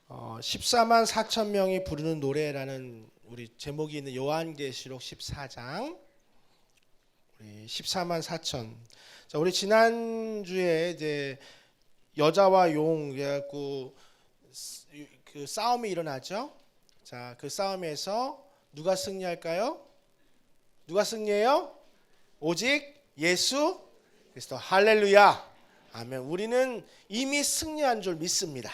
14만 4천 명이 부르는 노래라는 우리 제목이 있는 요한계시록 14장 우리 14만 4천. 자, 우리 지난주에 이제 여자와 용 그래갖고 그 싸움이 일어나죠. 자, 그 싸움에서 누가 승리할까요? 누가 승리해요? 오직 예수 그리스도. 할렐루야. 아멘. 우리는 이미 승리한 줄 믿습니다.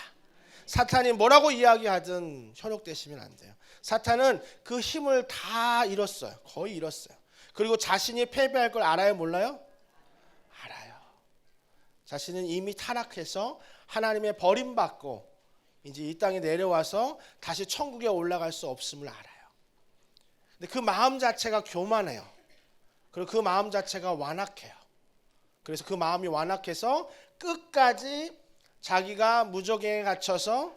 사탄이 뭐라고 이야기하든 현혹되시면 안 돼요. 사탄은 그 힘을 다 잃었어요. 거의 잃었어요. 그리고 자신이 패배할 걸 알아요, 몰라요? 알아요. 자신은 이미 타락해서 하나님의 버림받고 이제 이 땅에 내려와서 다시 천국에 올라갈 수 없음을 알아요. 근데 그 마음 자체가 교만해요. 그리고 그 마음 자체가 완악해요. 그래서 그 마음이 완악해서 끝까지 자기가 무적행에 갇혀서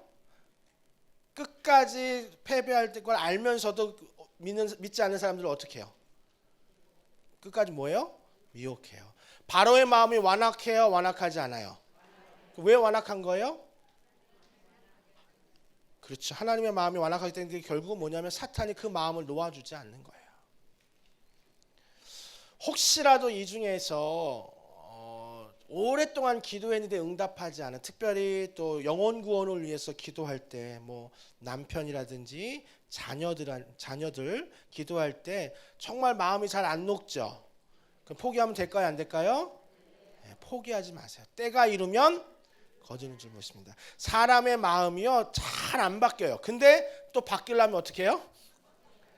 끝까지 패배할 걸 알면서도 믿지 않는 사람들은 어떻게 해요? 끝까지 뭐예요? 미혹해요. 바로의 마음이 완악해요? 완악하지 않아요? 왜 완악한 거예요? 그렇죠. 하나님의 마음이 완악하기 때문에 결국은 뭐냐면 사탄이 그 마음을 놓아주지 않는 거예요. 혹시라도 이 중에서 오랫동안 기도했는데 응답하지 않은, 특별히 또 영혼 구원을 위해서 기도할 때 뭐 남편이라든지 자녀들 기도할 때 정말 마음이 잘 안 녹죠. 그럼 포기하면 될까요? 안 될까요? 네, 포기하지 마세요. 때가 이르면 거저는 줄 모십니다. 사람의 마음이요 잘 안 바뀌어요. 근데 또 바뀌려면 어떻게 해요?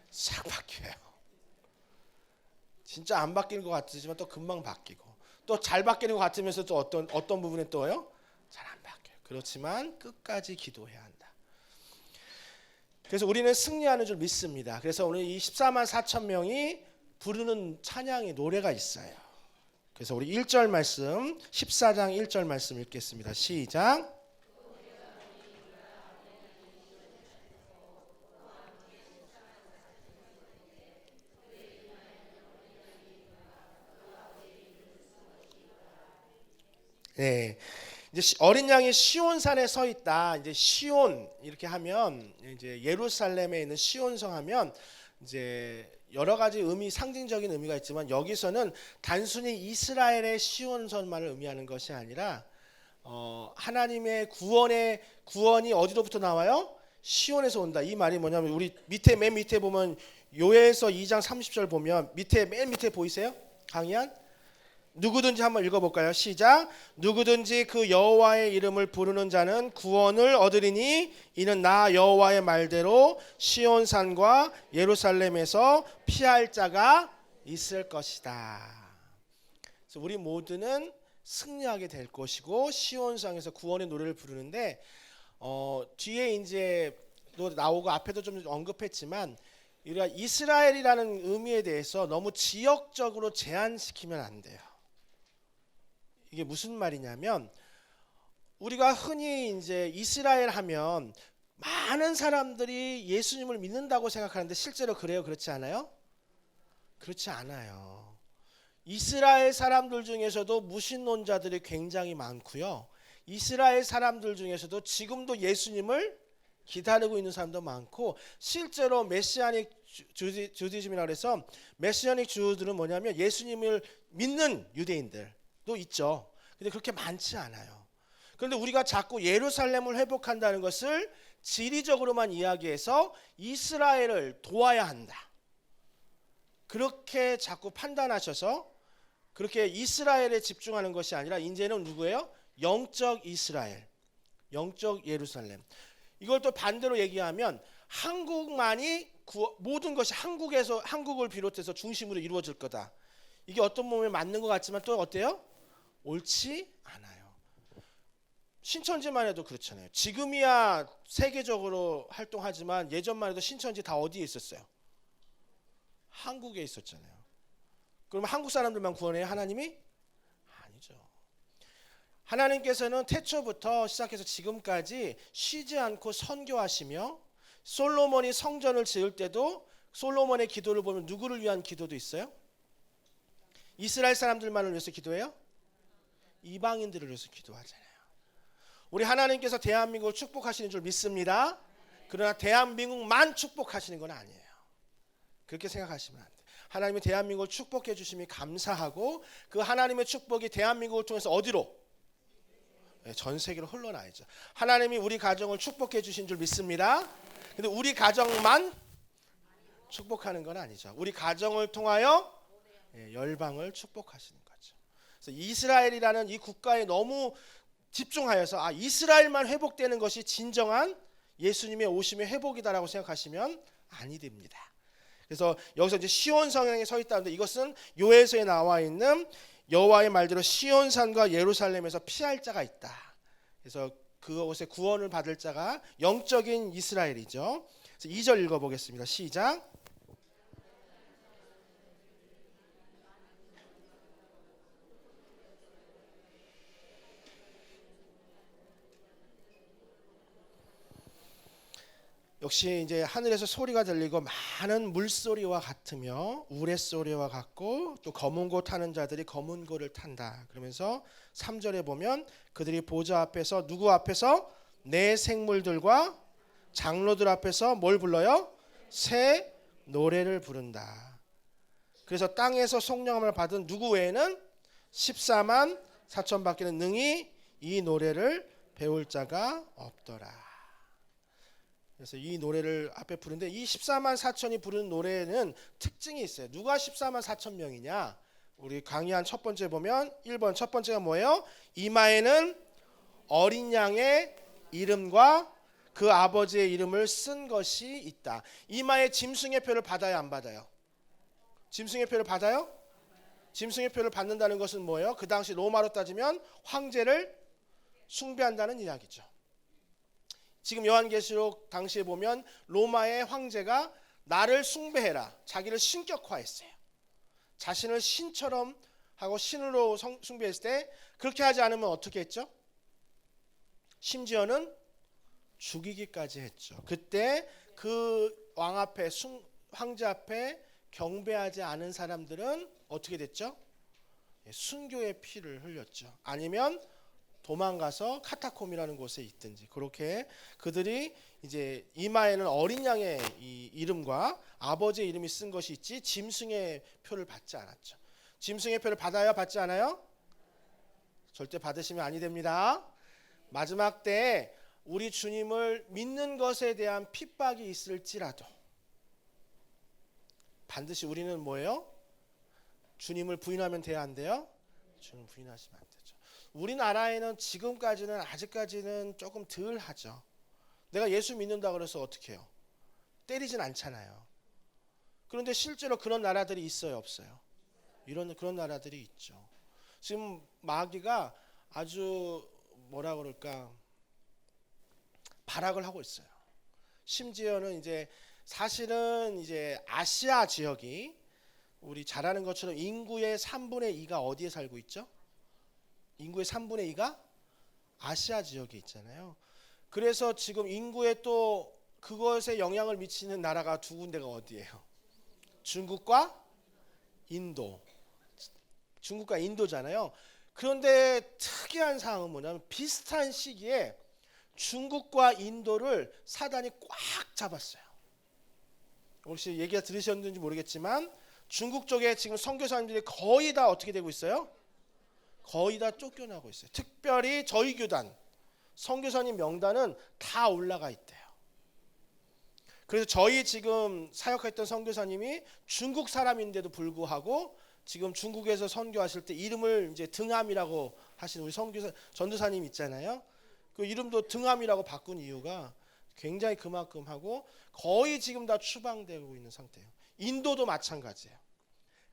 싹 바뀌어요. 진짜 안 바뀌는 것 같지만 또 금방 바뀌고, 또 잘 바뀌는 것 같으면서 또 어떤 부분에 또요 잘 안 바뀌어요. 그렇지만 끝까지 기도해야 한다. 그래서 우리는 승리하는 줄 믿습니다. 그래서 오늘 이 14만 4천 명이 부르는 찬양의 노래가 있어요. 그래서 우리 1절 말씀, 14장 1절 말씀 읽겠습니다. 시작. 네. 이제 어린 양이 시온산에 서 있다. 이제 시온 이렇게 하면 이제 예루살렘에 있는 시온성 하면 이제 여러 가지 의미, 상징적인 의미가 있지만 여기서는 단순히 이스라엘의 시온성만을 의미하는 것이 아니라 하나님의 구원이 어디로부터 나와요? 시온에서 온다. 이 말이 뭐냐면 우리 맨 밑에 보면 요에서 2장 30절 보면 맨 밑에 보이세요? 강의한 누구든지 한번 읽어볼까요? 시작. 누구든지 그 여호와의 이름을 부르는 자는 구원을 얻으리니 이는 나 여호와의 말대로 시온산과 예루살렘에서 피할 자가 있을 것이다. 그래서 우리 모두는 승리하게 될 것이고 시온산에서 구원의 노래를 부르는데 뒤에 이제 또 나오고 앞에도 좀 언급했지만 우리가 이스라엘이라는 의미에 대해서 너무 지역적으로 제한시키면 안 돼요. 이게 무슨 말이냐면 우리가 흔히 이제 이스라엘 하면 많은 사람들이 예수님을 믿는다고 생각하는데 실제로 그래요? 그렇지 않아요? 그렇지 않아요. 이스라엘 사람들 중에서도 무신론자들이 굉장히 많고요. 이스라엘 사람들 중에서도 지금도 예수님을 기다리고 있는 사람도 많고, 실제로 메시아닉 주디즘이라고 해서 메시아닉 주들은 뭐냐면 예수님을 믿는 유대인들도 있죠. 근데 그렇게 많지 않아요. 그런데 우리가 자꾸 예루살렘을 회복한다는 것을 지리적으로만 이야기해서 이스라엘을 도와야 한다, 그렇게 자꾸 판단하셔서 그렇게 이스라엘에 집중하는 것이 아니라 이제는 누구예요? 영적 이스라엘, 영적 예루살렘. 이걸 또 반대로 얘기하면 한국만이 모든 것이 한국을 비롯해서 중심으로 이루어질 거다. 이게 어떤 부분에 맞는 것 같지만 또 어때요? 옳지 않아요. 신천지만 해도 그렇잖아요. 지금이야 세계적으로 활동하지만 예전만 해도 신천지 다 어디에 있었어요? 한국에 있었잖아요. 그러면 한국 사람들만 구원해요? 하나님이? 아니죠. 하나님께서는 태초부터 시작해서 지금까지 쉬지 않고 선교하시며, 솔로몬이 성전을 지을 때도 솔로몬의 기도를 보면 누구를 위한 기도도 있어요? 이스라엘 사람들만을 위해서 기도해요? 이방인들을 위해서 기도하잖아요. 우리 하나님께서 대한민국을 축복하시는 줄 믿습니다. 그러나 대한민국만 축복하시는 건 아니에요. 그렇게 생각하시면 안 돼요. 하나님이 대한민국을 축복해 주심이 감사하고 그 하나님의 축복이 대한민국을 통해서 어디로? 전 세계로 흘러나야죠. 하나님이 우리 가정을 축복해 주신 줄 믿습니다. 근데 우리 가정만 축복하는 건 아니죠. 우리 가정을 통하여 열방을 축복하시는 거죠. 그래서 이스라엘이라는 이 국가에 너무 집중하여서 이스라엘만 회복되는 것이 진정한 예수님의 오심의 회복이다라고 생각하시면 아니 됩니다. 그래서 여기서 이제 시온 성향에 서 있다는데 이것은 요에서에 나와 있는 여호와의 말대로 시온산과 예루살렘에서 피할 자가 있다. 그래서 그곳에 구원을 받을 자가 영적인 이스라엘이죠. 그래서 2절 읽어보겠습니다. 시작. 역시 이제 하늘에서 소리가 들리고 많은 물소리와 같으며 우레소리와 같고 또 검은 고 타는 자들이 검은 고를 탄다. 그러면서 3절에 보면 그들이 보좌 앞에서 누구 앞에서? 내 생물들과 장로들 앞에서 뭘 불러요? 새 노래를 부른다. 그래서 땅에서 속량함을 받은 누구 외에는 14만 4천 밖에는 능히 이 노래를 배울 자가 없더라. 그래서 이 노래를 앞에 부르는데 이 14만 4천이 부르는 노래에는 특징이 있어요. 누가 14만 4천 명이냐? 우리 강의한 첫 번째 보면 1번 첫 번째가 뭐예요? 이마에는 어린 양의 이름과 그 아버지의 이름을 쓴 것이 있다. 이마에 짐승의 표를 받아요, 안 받아요? 짐승의 표를 받아요? 짐승의 표를 받는다는 것은 뭐예요? 그 당시 로마로 따지면 황제를 숭배한다는 이야기죠. 지금 요한계시록 당시에 보면 로마의 황제가 나를 숭배해라. 자기를 신격화했어요. 자신을 신처럼 하고 신으로 숭배했을 때 그렇게 하지 않으면 어떻게 했죠? 심지어는 죽이기까지 했죠. 그때 그 왕 앞에 황제 앞에 경배하지 않은 사람들은 어떻게 됐죠? 순교의 피를 흘렸죠. 아니면 도망가서 카타콤이라는 곳에 있든지 그렇게 그들이 이제 이마에는 어린 양의 이 이름과 아버지의 이름이 쓴 것이 있지 짐승의 표를 받지 않았죠. 짐승의 표를 받아야 받지 않아요? 절대 받으시면 아니 됩니다. 마지막 때에 우리 주님을 믿는 것에 대한 핍박이 있을지라도 반드시 우리는 뭐예요? 주님을 부인하면 돼야 안 돼요? 주님 부인하시면 안 되죠. 우리나라에는 지금까지는 아직까지는 조금 덜 하죠. 내가 예수 믿는다 그래서 어떻게 해요? 때리진 않잖아요. 그런데 실제로 그런 나라들이 있어요, 없어요? 그런 나라들이 있죠. 지금 마귀가 아주 뭐라 그럴까 발악을 하고 있어요. 심지어는 이제 사실은 이제 아시아 지역이 우리 잘 아는 것처럼 인구의 3분의 2가 어디에 살고 있죠? 인구의 3분의 2가 아시아 지역에 있잖아요. 그래서 지금 인구에 또 그것에 영향을 미치는 나라가 두 군데가 어디예요? 중국과 인도. 중국과 인도잖아요. 그런데 특이한 사항은 뭐냐면 비슷한 시기에 중국과 인도를 사단이 꽉 잡았어요. 혹시 얘기가 들으셨는지 모르겠지만 중국 쪽에 지금 선교사님들이 거의 다 어떻게 되고 있어요? 거의 다 쫓겨나고 있어요. 특별히 저희 교단 선교사님 명단은 다 올라가 있대요. 그래서 저희 지금 사역했던 선교사님이 중국 사람인데도 불구하고 지금 중국에서 선교하실 때 이름을 이제 등함이라고 하신 우리 선교사 전도사님 있잖아요. 그 이름도 등함이라고 바꾼 이유가 굉장히 그만큼 하고 거의 지금 다 추방되고 있는 상태예요. 인도도 마찬가지예요.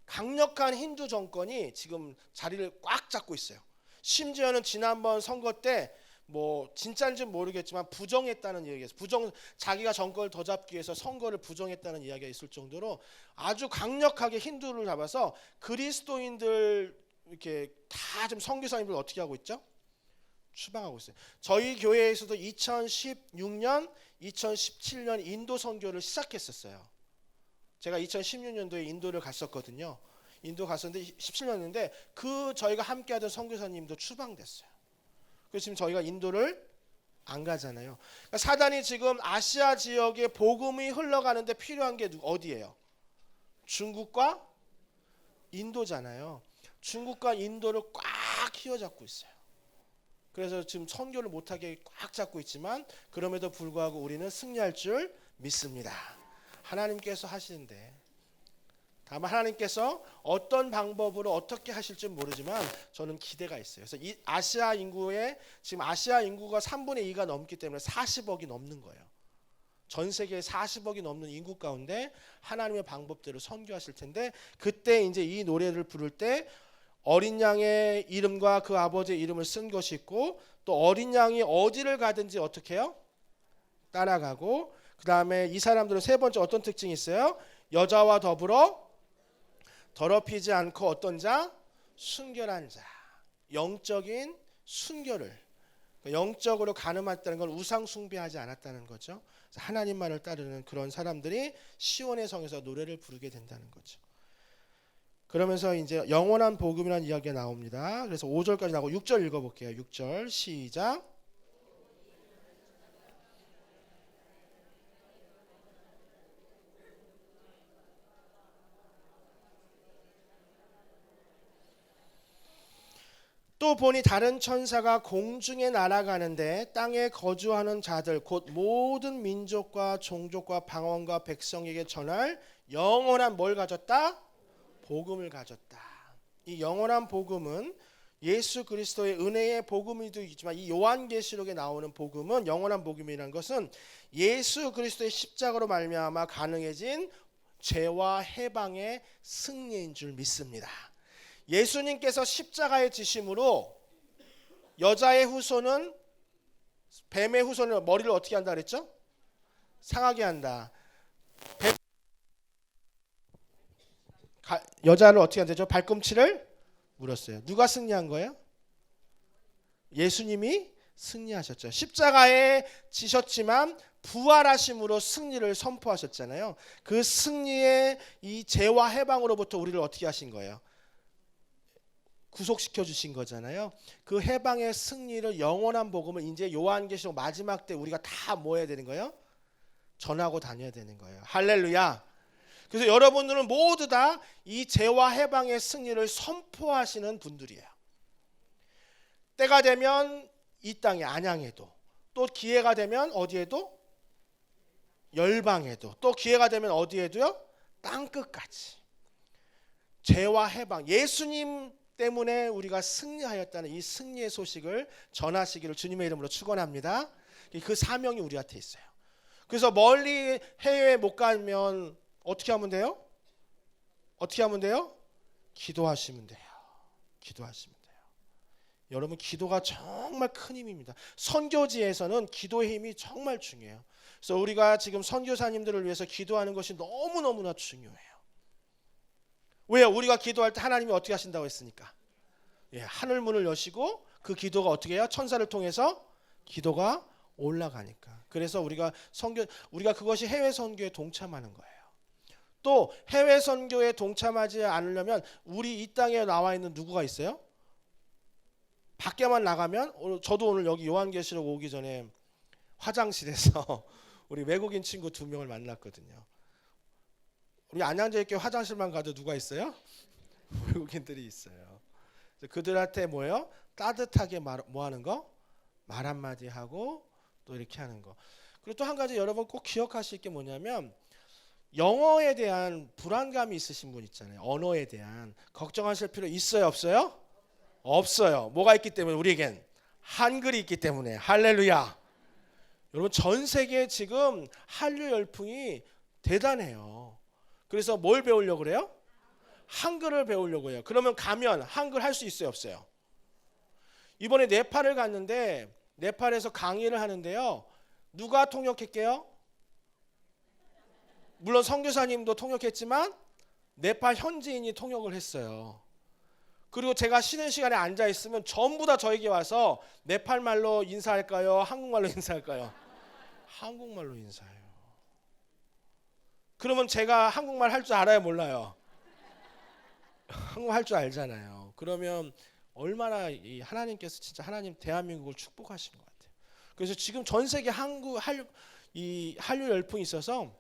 강력한 힌두 정권이 지금 자리를 꽉 잡고 있어요. 심지어는 지난번 선거 때 뭐 진짜인지는 모르겠지만 부정했다는 얘기가 있어요. 자기가 정권을 더 잡기 위해서 선거를 부정했다는 이야기가 있을 정도로 아주 강력하게 힌두를 잡아서 그리스도인들 이렇게 다 지금 선교사님들 어떻게 하고 있죠? 추방하고 있어요. 저희 교회에서도 2016년, 2017년 인도 선교를 시작했었어요. 제가 2016년도에 인도를 갔었거든요. 인도 갔었는데 17년인데 그 저희가 함께하던 선교사님도 추방됐어요. 그래서 지금 저희가 인도를 안 가잖아요. 그러니까 사단이 지금 아시아 지역에 복음이 흘러가는데 필요한 게 어디예요? 중국과 인도잖아요. 중국과 인도를 꽉 휘어잡고 있어요. 그래서 지금 선교를 못하게 꽉 잡고 있지만 그럼에도 불구하고 우리는 승리할 줄 믿습니다. 하나님께서 하시는데, 다만 하나님께서 어떤 방법으로 어떻게 하실지 모르지만 저는 기대가 있어요. 그래서 이 아시아 인구의 지금 아시아 인구가 3분의 2가 넘기 때문에 40억이 넘는 거예요. 전 세계에 40억이 넘는 인구 가운데 하나님의 방법대로 선교하실 텐데, 그때 이제 이 노래를 부를 때 어린 양의 이름과 그 아버지의 이름을 쓴 것이 있고, 또 어린 양이 어디를 가든지 어떻게 해요? 따라가고, 그 다음에 이 사람들은 세 번째 어떤 특징이 있어요? 여자와 더불어 더럽히지 않고 어떤 자? 순결한 자. 영적인 순결을, 영적으로 가늠했다는 건 우상 숭배하지 않았다는 거죠. 하나님만을 따르는 그런 사람들이 시온의 성에서 노래를 부르게 된다는 거죠. 그러면서 이제 영원한 복음이라는 이야기가 나옵니다. 그래서 5절까지 나오고 6절 읽어볼게요. 6절 시작. 또 보니 다른 천사가 공중에 날아가는데 땅에 거주하는 자들 곧 모든 민족과 종족과 방언과 백성에게 전할 영원한 뭘 가졌다? 복음을 가졌다. 이 영원한 복음은 예수 그리스도의 은혜의 복음이도 있지만 이 요한계시록에 나오는 복음은, 영원한 복음이라는 것은 예수 그리스도의 십자가로 말미암아 가능해진 죄와 해방의 승리인 줄 믿습니다. 예수님께서 십자가의 지심으로 여자의 후손은, 뱀의 후손은 머리를 어떻게 한다 그랬죠? 상하게 한다. 여자를 어떻게 한다죠? 발꿈치를 물었어요. 누가 승리한 거예요? 예수님이 승리하셨죠. 십자가에 지셨지만 부활하심으로 승리를 선포하셨잖아요. 그 승리의 이 죄와 해방으로부터 우리를 어떻게 하신 거예요? 구속시켜 주신 거잖아요. 그 해방의 승리를, 영원한 복음을 이제 요한계시록 마지막 때 우리가 다 뭐 해야 되는 거예요? 전하고 다녀야 되는 거예요. 할렐루야. 그래서 여러분들은 모두 다 이 죄와 해방의 승리를 선포하시는 분들이에요. 때가 되면 이 땅에 안양에도, 또 기회가 되면 어디에도? 열방에도, 또 기회가 되면 어디에도요? 땅끝까지. 죄와 해방, 예수님 때문에 우리가 승리하였다는 이 승리의 소식을 전하시기를 주님의 이름으로 축원합니다. 그 사명이 우리한테 있어요. 그래서 멀리 해외에 못 가면 어떻게 하면 돼요? 어떻게 하면 돼요? 기도하시면 돼요. 기도하시면 돼요. 여러분, 기도가 정말 큰 힘입니다. 선교지에서는 기도의 힘이 정말 중요해요. 그래서 우리가 지금 선교사님들을 위해서 기도하는 것이 너무너무나 중요해요. 왜요? 우리가 기도할 때 하나님이 어떻게 하신다고 했으니까. 예, 하늘 문을 여시고 그 기도가 어떻게 해요? 천사를 통해서 기도가 올라가니까. 그래서 우리가 그것이 해외 선교에 동참하는 거예요. 또 해외 선교에 동참하지 않으려면 우리 이 땅에 나와 있는 누구가 있어요? 밖에만 나가면, 저도 오늘 여기 요한계시록 오기 전에 화장실에서 우리 외국인 친구 2명을 만났거든요. 우리 안양제일교회 화장실만 가도 누가 있어요? 외국인들이 있어요. 그들한테 뭐예요? 따뜻하게 뭐 하는 거? 말 한마디 하고 또 이렇게 하는 거. 그리고 또 한 가지 여러분 꼭 기억하실 게 뭐냐면, 영어에 대한 불안감이 있으신 분 있잖아요. 언어에 대한 걱정하실 필요 있어요, 없어요? 없어요. 뭐가 있기 때문에? 우리에겐 한글이 있기 때문에. 할렐루야. 여러분, 전 세계에 지금 한류 열풍이 대단해요. 그래서 뭘 배우려고 그래요? 한글을 배우려고 해요. 그러면 가면 한글 할 수 있어요, 없어요? 이번에 네팔을 갔는데 네팔에서 강의를 하는데요. 누가 통역할게요? 물론 선교사님도 통역했지만 네팔 현지인이 통역을 했어요. 그리고 제가 쉬는 시간에 앉아 있으면 전부 다 저에게 와서 네팔 말로 인사할까요? 한국말로 인사할까요? 한국말로 인사해요. 그러면 제가 한국말 할 줄 알아요, 몰라요? 한국말 할 줄 알잖아요. 그러면 얼마나 이 하나님께서 진짜 하나님 대한민국을 축복하신 것 같아요. 그래서 지금 전 세계 한류 열풍이 있어서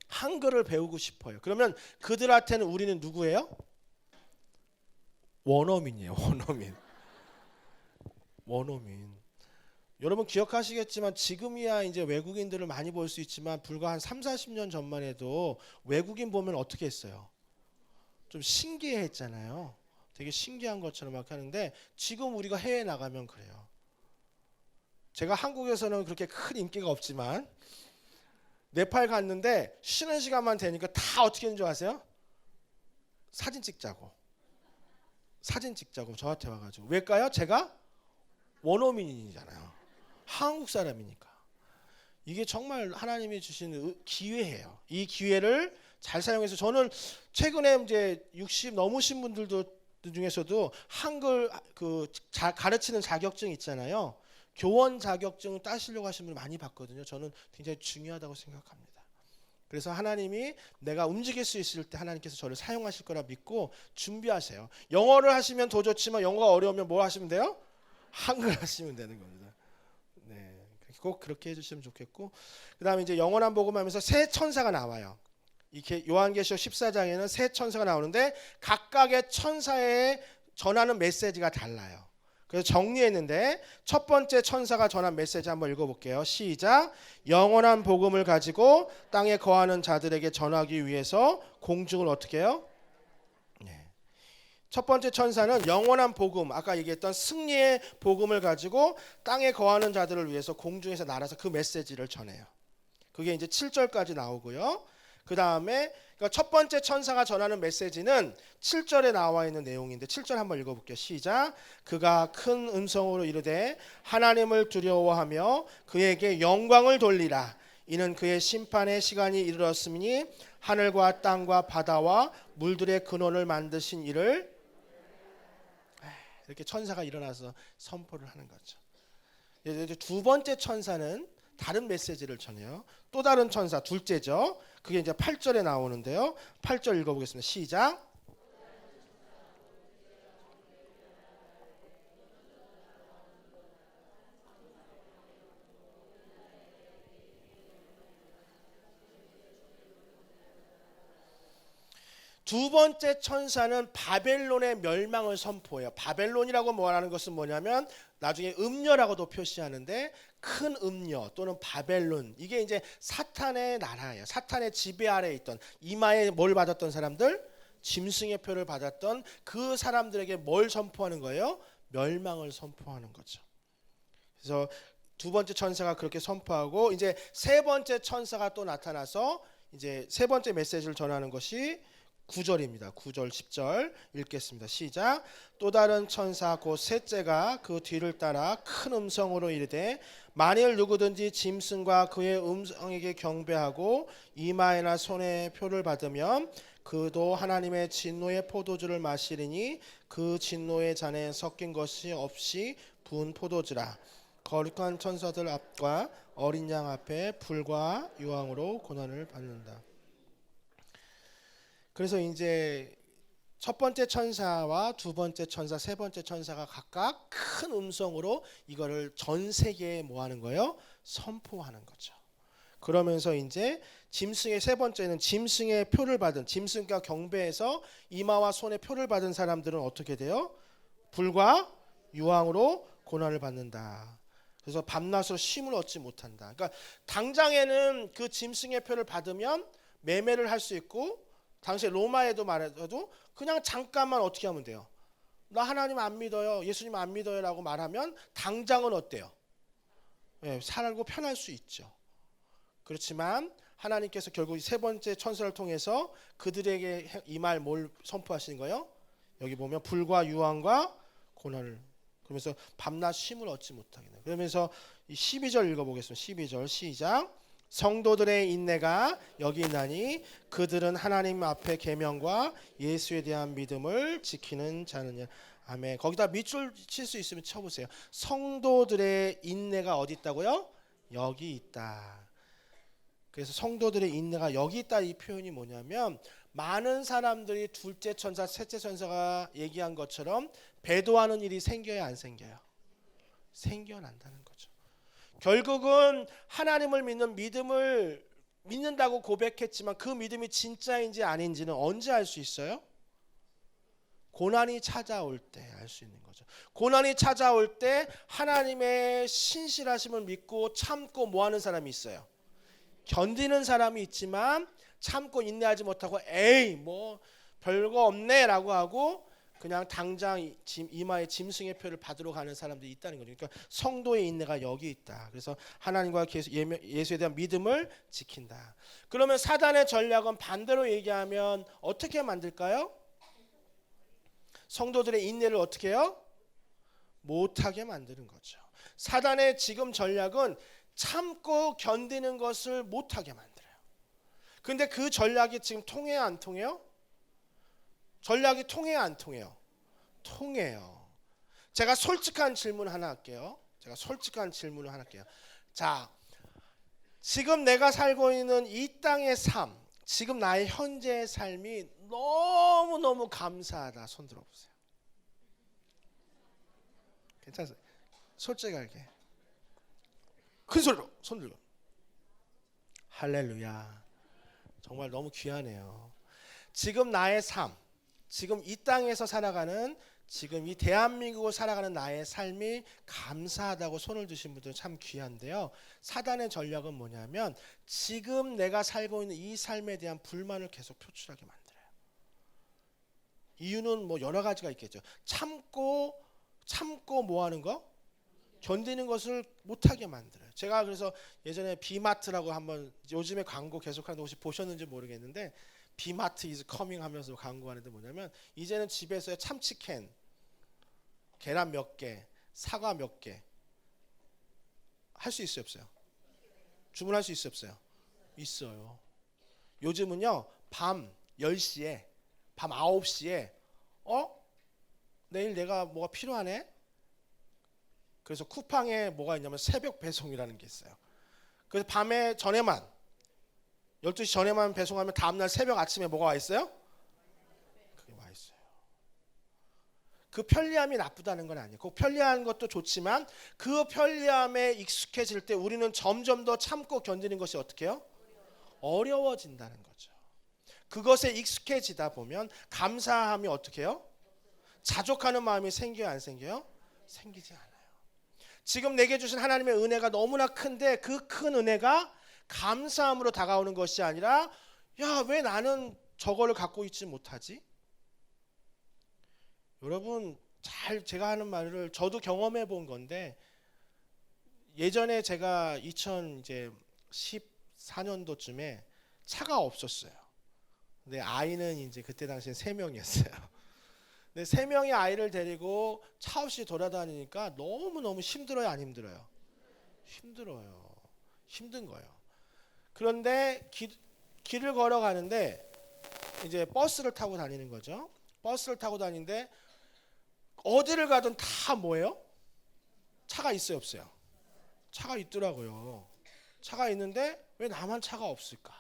한글을 배우고 싶어요. 그러면 그들한테는 우리는 누구예요? 원어민이에요. 원어민. 여러분 기억하시겠지만 지금이야 이제 외국인들을 많이 볼 수 있지만 불과 한 3, 40년 전만 해도 외국인 보면 어떻게 했어요? 좀 신기해했잖아요. 되게 신기한 것처럼 막 하는데 지금 우리가 해외 나가면 그래요. 제가 한국에서는 그렇게 큰 인기가 없지만 네팔 갔는데 쉬는 시간만 되니까 다 어떻게 하는 줄 아세요? 사진 찍자고 저한테 와가지고. 왜일까요? 제가 원어민이잖아요. 한국 사람이니까. 이게 정말 하나님이 주신 기회예요. 이 기회를 잘 사용해서 저는 최근에 이제 60 넘으신 분들도 중에서도 한글 가르치는 자격증 있잖아요. 교원 자격증 따시려고 하시는 분 많이 봤거든요. 저는 굉장히 중요하다고 생각합니다. 그래서 하나님이 내가 움직일 수 있을 때 하나님께서 저를 사용하실 거라 믿고 준비하세요. 영어를 하시면 더 좋지만 영어가 어려우면 뭘 하시면 돼요? 한글 하시면 되는 겁니다. 네, 꼭 그렇게 해주시면 좋겠고, 그 다음에 이제 영원한 복음하면서 새 천사가 나와요. 이렇게 요한계시록 14장에는 새 천사가 나오는데 각각의 천사에 전하는 메시지가 달라요. 그래서 정리했는데 첫 번째 천사가 전한 메시지 한번 읽어볼게요. 시작. 영원한 복음을 가지고 땅에 거하는 자들에게 전하기 위해서 공중을 어떻게 해요? 네. 첫 번째 천사는 영원한 복음, 아까 얘기했던 승리의 복음을 가지고 땅에 거하는 자들을 위해서 공중에서 날아서 그 메시지를 전해요. 그게 이제 7절까지 나오고요. 그 다음에 그러니까 첫 번째 천사가 전하는 메시지는 7절에 나와 있는 내용인데 7절 한번 읽어볼게요. 시작. 그가 큰 음성으로 이르되 하나님을 두려워하며 그에게 영광을 돌리라. 이는 그의 심판의 시간이 이르렀으니 하늘과 땅과 바다와 물들의 근원을 만드신 이를. 이렇게 천사가 일어나서 선포를 하는 거죠. 이제 두 번째 천사는 다른 메시지를 전해요. 또 다른 천사, 둘째죠. 그게 이제 8절에 나오는데요. 8절 읽어보겠습니다. 시작. 두 번째 천사는 바벨론의 멸망을 선포해요. 바벨론이라고 말하는 것은 뭐냐면 나중에 음녀라고도 표시하는데 큰 음녀 또는 바벨론, 이게 이제 사탄의 나라예요. 사탄의 지배 아래에 있던, 이마에 뭘 받았던 사람들? 짐승의 표를 받았던 그 사람들에게 뭘 선포하는 거예요? 멸망을 선포하는 거죠. 그래서 두 번째 천사가 그렇게 선포하고 이제 세 번째 천사가 또 나타나서 이제 세 번째 메시지를 전하는 것이 9절입니다. 9절 10절 읽겠습니다. 시작. 또 다른 천사 곧 셋째가 그 뒤를 따라 큰 음성으로 이르되 만일 누구든지 짐승과 그의 음성에게 경배하고 이마에나 손에 표를 받으면 그도 하나님의 진노의 포도주를 마시리니 그 진노의 잔에 섞인 것이 없이 부은 포도주라. 거룩한 천사들 앞과 어린 양 앞에 불과 유황으로 고난을 받는다. 그래서 이제 첫 번째 천사와 두 번째 천사, 세 번째 천사가 각각 큰 음성으로 이거를 전 세계에 뭐 하는 거예요? 선포하는 거죠. 그러면서 이제 짐승의 세 번째는 짐승의 표를 받은, 짐승과 경배해서 이마와 손에 표를 받은 사람들은 어떻게 돼요? 불과 유황으로 고난을 받는다. 그래서 밤낮으로 쉼을 얻지 못한다. 그러니까 당장에는 그 짐승의 표를 받으면 매매를 할 수 있고, 당시에 로마에도 말해도 그냥 잠깐만 어떻게 하면 돼요? 나 하나님 안 믿어요, 예수님 안 믿어요 라고 말하면 당장은 어때요? 네, 살고 편할 수 있죠. 그렇지만 하나님께서 결국 세 번째 천사를 통해서 그들에게 이 말 뭘 선포하시는 거예요? 여기 보면 불과 유황과 고난을, 그러면서 밤낮 쉼을 얻지 못하게 돼요. 그러면서 12절 읽어보겠습니다. 12절 시작. 성도들의 인내가 여기 있나니 그들은 하나님 앞에 계명과 예수에 대한 믿음을 지키는 자느냐. 아멘. 거기다 밑줄 칠 수 있으면 쳐보세요. 성도들의 인내가 어디 있다고요? 여기 있다. 그래서 성도들의 인내가 여기 있다, 이 표현이 뭐냐면 많은 사람들이 둘째 천사, 셋째 천사가 얘기한 것처럼 배도하는 일이 생겨야 안 생겨요? 생겨난다는 거죠. 결국은 하나님을 믿는 믿음을 믿는다고 고백했지만 그 믿음이 진짜인지 아닌지는 언제 알 수 있어요? 고난이 찾아올 때 알 수 있는 거죠. 고난이 찾아올 때 하나님의 신실하심을 믿고 참고 뭐하는 사람이 있어요? 견디는 사람이 있지만 참고 인내하지 못하고 에이 뭐 별거 없네 라고 하고 그냥 당장 이마에 짐승의 표를 받으러 가는 사람들이 있다는 거죠. 그러니까 성도의 인내가 여기 있다. 그래서 하나님과 예수에 대한 믿음을 지킨다. 그러면 사단의 전략은 반대로 얘기하면 어떻게 만들까요? 성도들의 인내를 어떻게 해요? 못하게 만드는 거죠. 사단의 지금 전략은 참고 견디는 것을 못하게 만들어요. 근데 그 전략이 지금 통해요, 안 통해요? 전략이 통해요, 안 통해요? 통해요. 제가 솔직한 질문 하나 할게요. 자, 지금 내가 살고 있는 이 땅의 삶, 지금 나의 현재의 삶이 너무너무 감사하다. 손 들어보세요. 괜찮아요? 솔직하게. 큰 소리로 손 들고. 할렐루야. 정말 너무 귀하네요. 지금 나의 삶, 지금 이 땅에서 살아가는, 지금 이 대한민국을 살아가는 나의 삶이 감사하다고 손을 드신 분들은 참 귀한데요. 사단의 전략은 뭐냐면 지금 내가 살고 있는 이 삶에 대한 불만을 계속 표출하게 만들어요. 이유는 뭐 여러 가지가 있겠죠. 참고 뭐 하는 거? 견디는 것을 못하게 만들어요. 제가 그래서 예전에 비마트라고 한번, 요즘에 광고 계속하는데 혹시 보셨는지 모르겠는데 비마트 is coming 하면서 광고하는데 뭐냐면 이제는 집에서 참치캔, 계란 몇 개, 사과 몇 개 할 수 있어요, 없어요? 주문할 수 있어요, 없어요? 있어요. 요즘은요 밤 10시에 밤 9시에 내일 내가 뭐가 필요하네? 그래서 쿠팡에 뭐가 있냐면 새벽 배송이라는 게 있어요. 그래서 밤에 전에만 12시 전에만 배송하면 다음날 새벽 아침에 뭐가 와 있어요? 그게 와 있어요. 그 편리함이 나쁘다는 건 아니에요. 그 편리한 것도 좋지만 그 편리함에 익숙해질 때 우리는 점점 더 참고 견디는 것이 어떻게 해요? 어려워진다는 거죠. 그것에 익숙해지다 보면 감사함이 어떻게 해요? 자족하는 마음이 생겨요, 안 생겨요? 생기지 않아요. 지금 내게 주신 하나님의 은혜가 너무나 큰데 그 큰 은혜가 감사함으로 다가오는 것이 아니라 야, 왜 나는 저거를 갖고 있지 못하지? 여러분 제가 하는 말을 저도 경험해 본 건데 예전에 제가 2014년도쯤에 차가 없었어요. 근데 아이는 이제 그때 당시에 3명이었어요. 근데 3명의 아이를 데리고 차 없이 돌아다니니까 너무너무 힘들어요, 안 힘들어요? 힘들어요. 힘든 거예요. 그런데 길을 걸어가는데 이제 버스를 타고 다니는 거죠. 버스를 타고 다니는데 어디를 가든 다 뭐예요? 차가 있어요, 없어요? 차가 있더라고요. 차가 있는데 왜 나만 차가 없을까?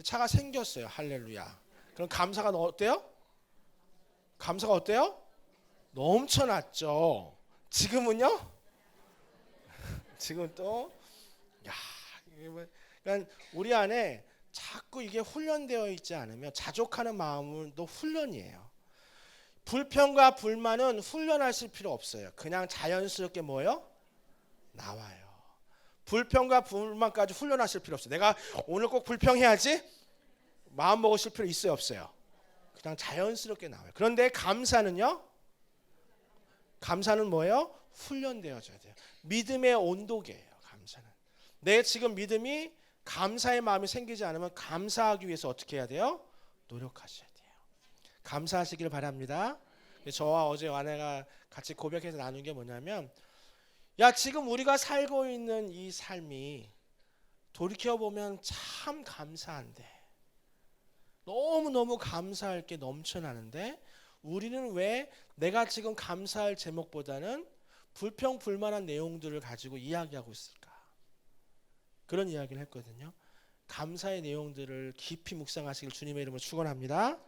차가 생겼어요. 할렐루야. 그럼 감사가 어때요? 감사가 어때요? 넘쳐났죠. 지금은요? 지금 또 그러니까 우리 안에 자꾸 이게 훈련되어 있지 않으면 자족하는 마음은 또 훈련이에요. 불평과 불만은 훈련하실 필요 없어요. 그냥 자연스럽게 뭐예요? 나와요. 불평과 불만까지 훈련하실 필요 없어요. 내가 오늘 꼭 불평해야지 마음 먹으실 필요 있어요, 없어요? 그냥 자연스럽게 나와요. 그런데 감사는요? 감사는 뭐예요? 훈련되어져야 돼요. 믿음의 온도계예요. 감사는. 내 지금 믿음이 감사의 마음이 생기지 않으면 감사하기 위해서 어떻게 해야 돼요? 노력하셔야 돼요. 감사하시길 바랍니다. 저와 어제 아내가 같이 고백해서 나눈 게 뭐냐면 야, 지금 우리가 살고 있는 이 삶이 돌이켜보면 참 감사한데 너무너무 감사할 게 넘쳐나는데 우리는 왜 내가 지금 감사할 제목보다는 불평 불만한 내용들을 가지고 이야기하고 있을까? 그런 이야기를 했거든요. 감사의 내용들을 깊이 묵상하시길 주님의 이름으로 축원합니다.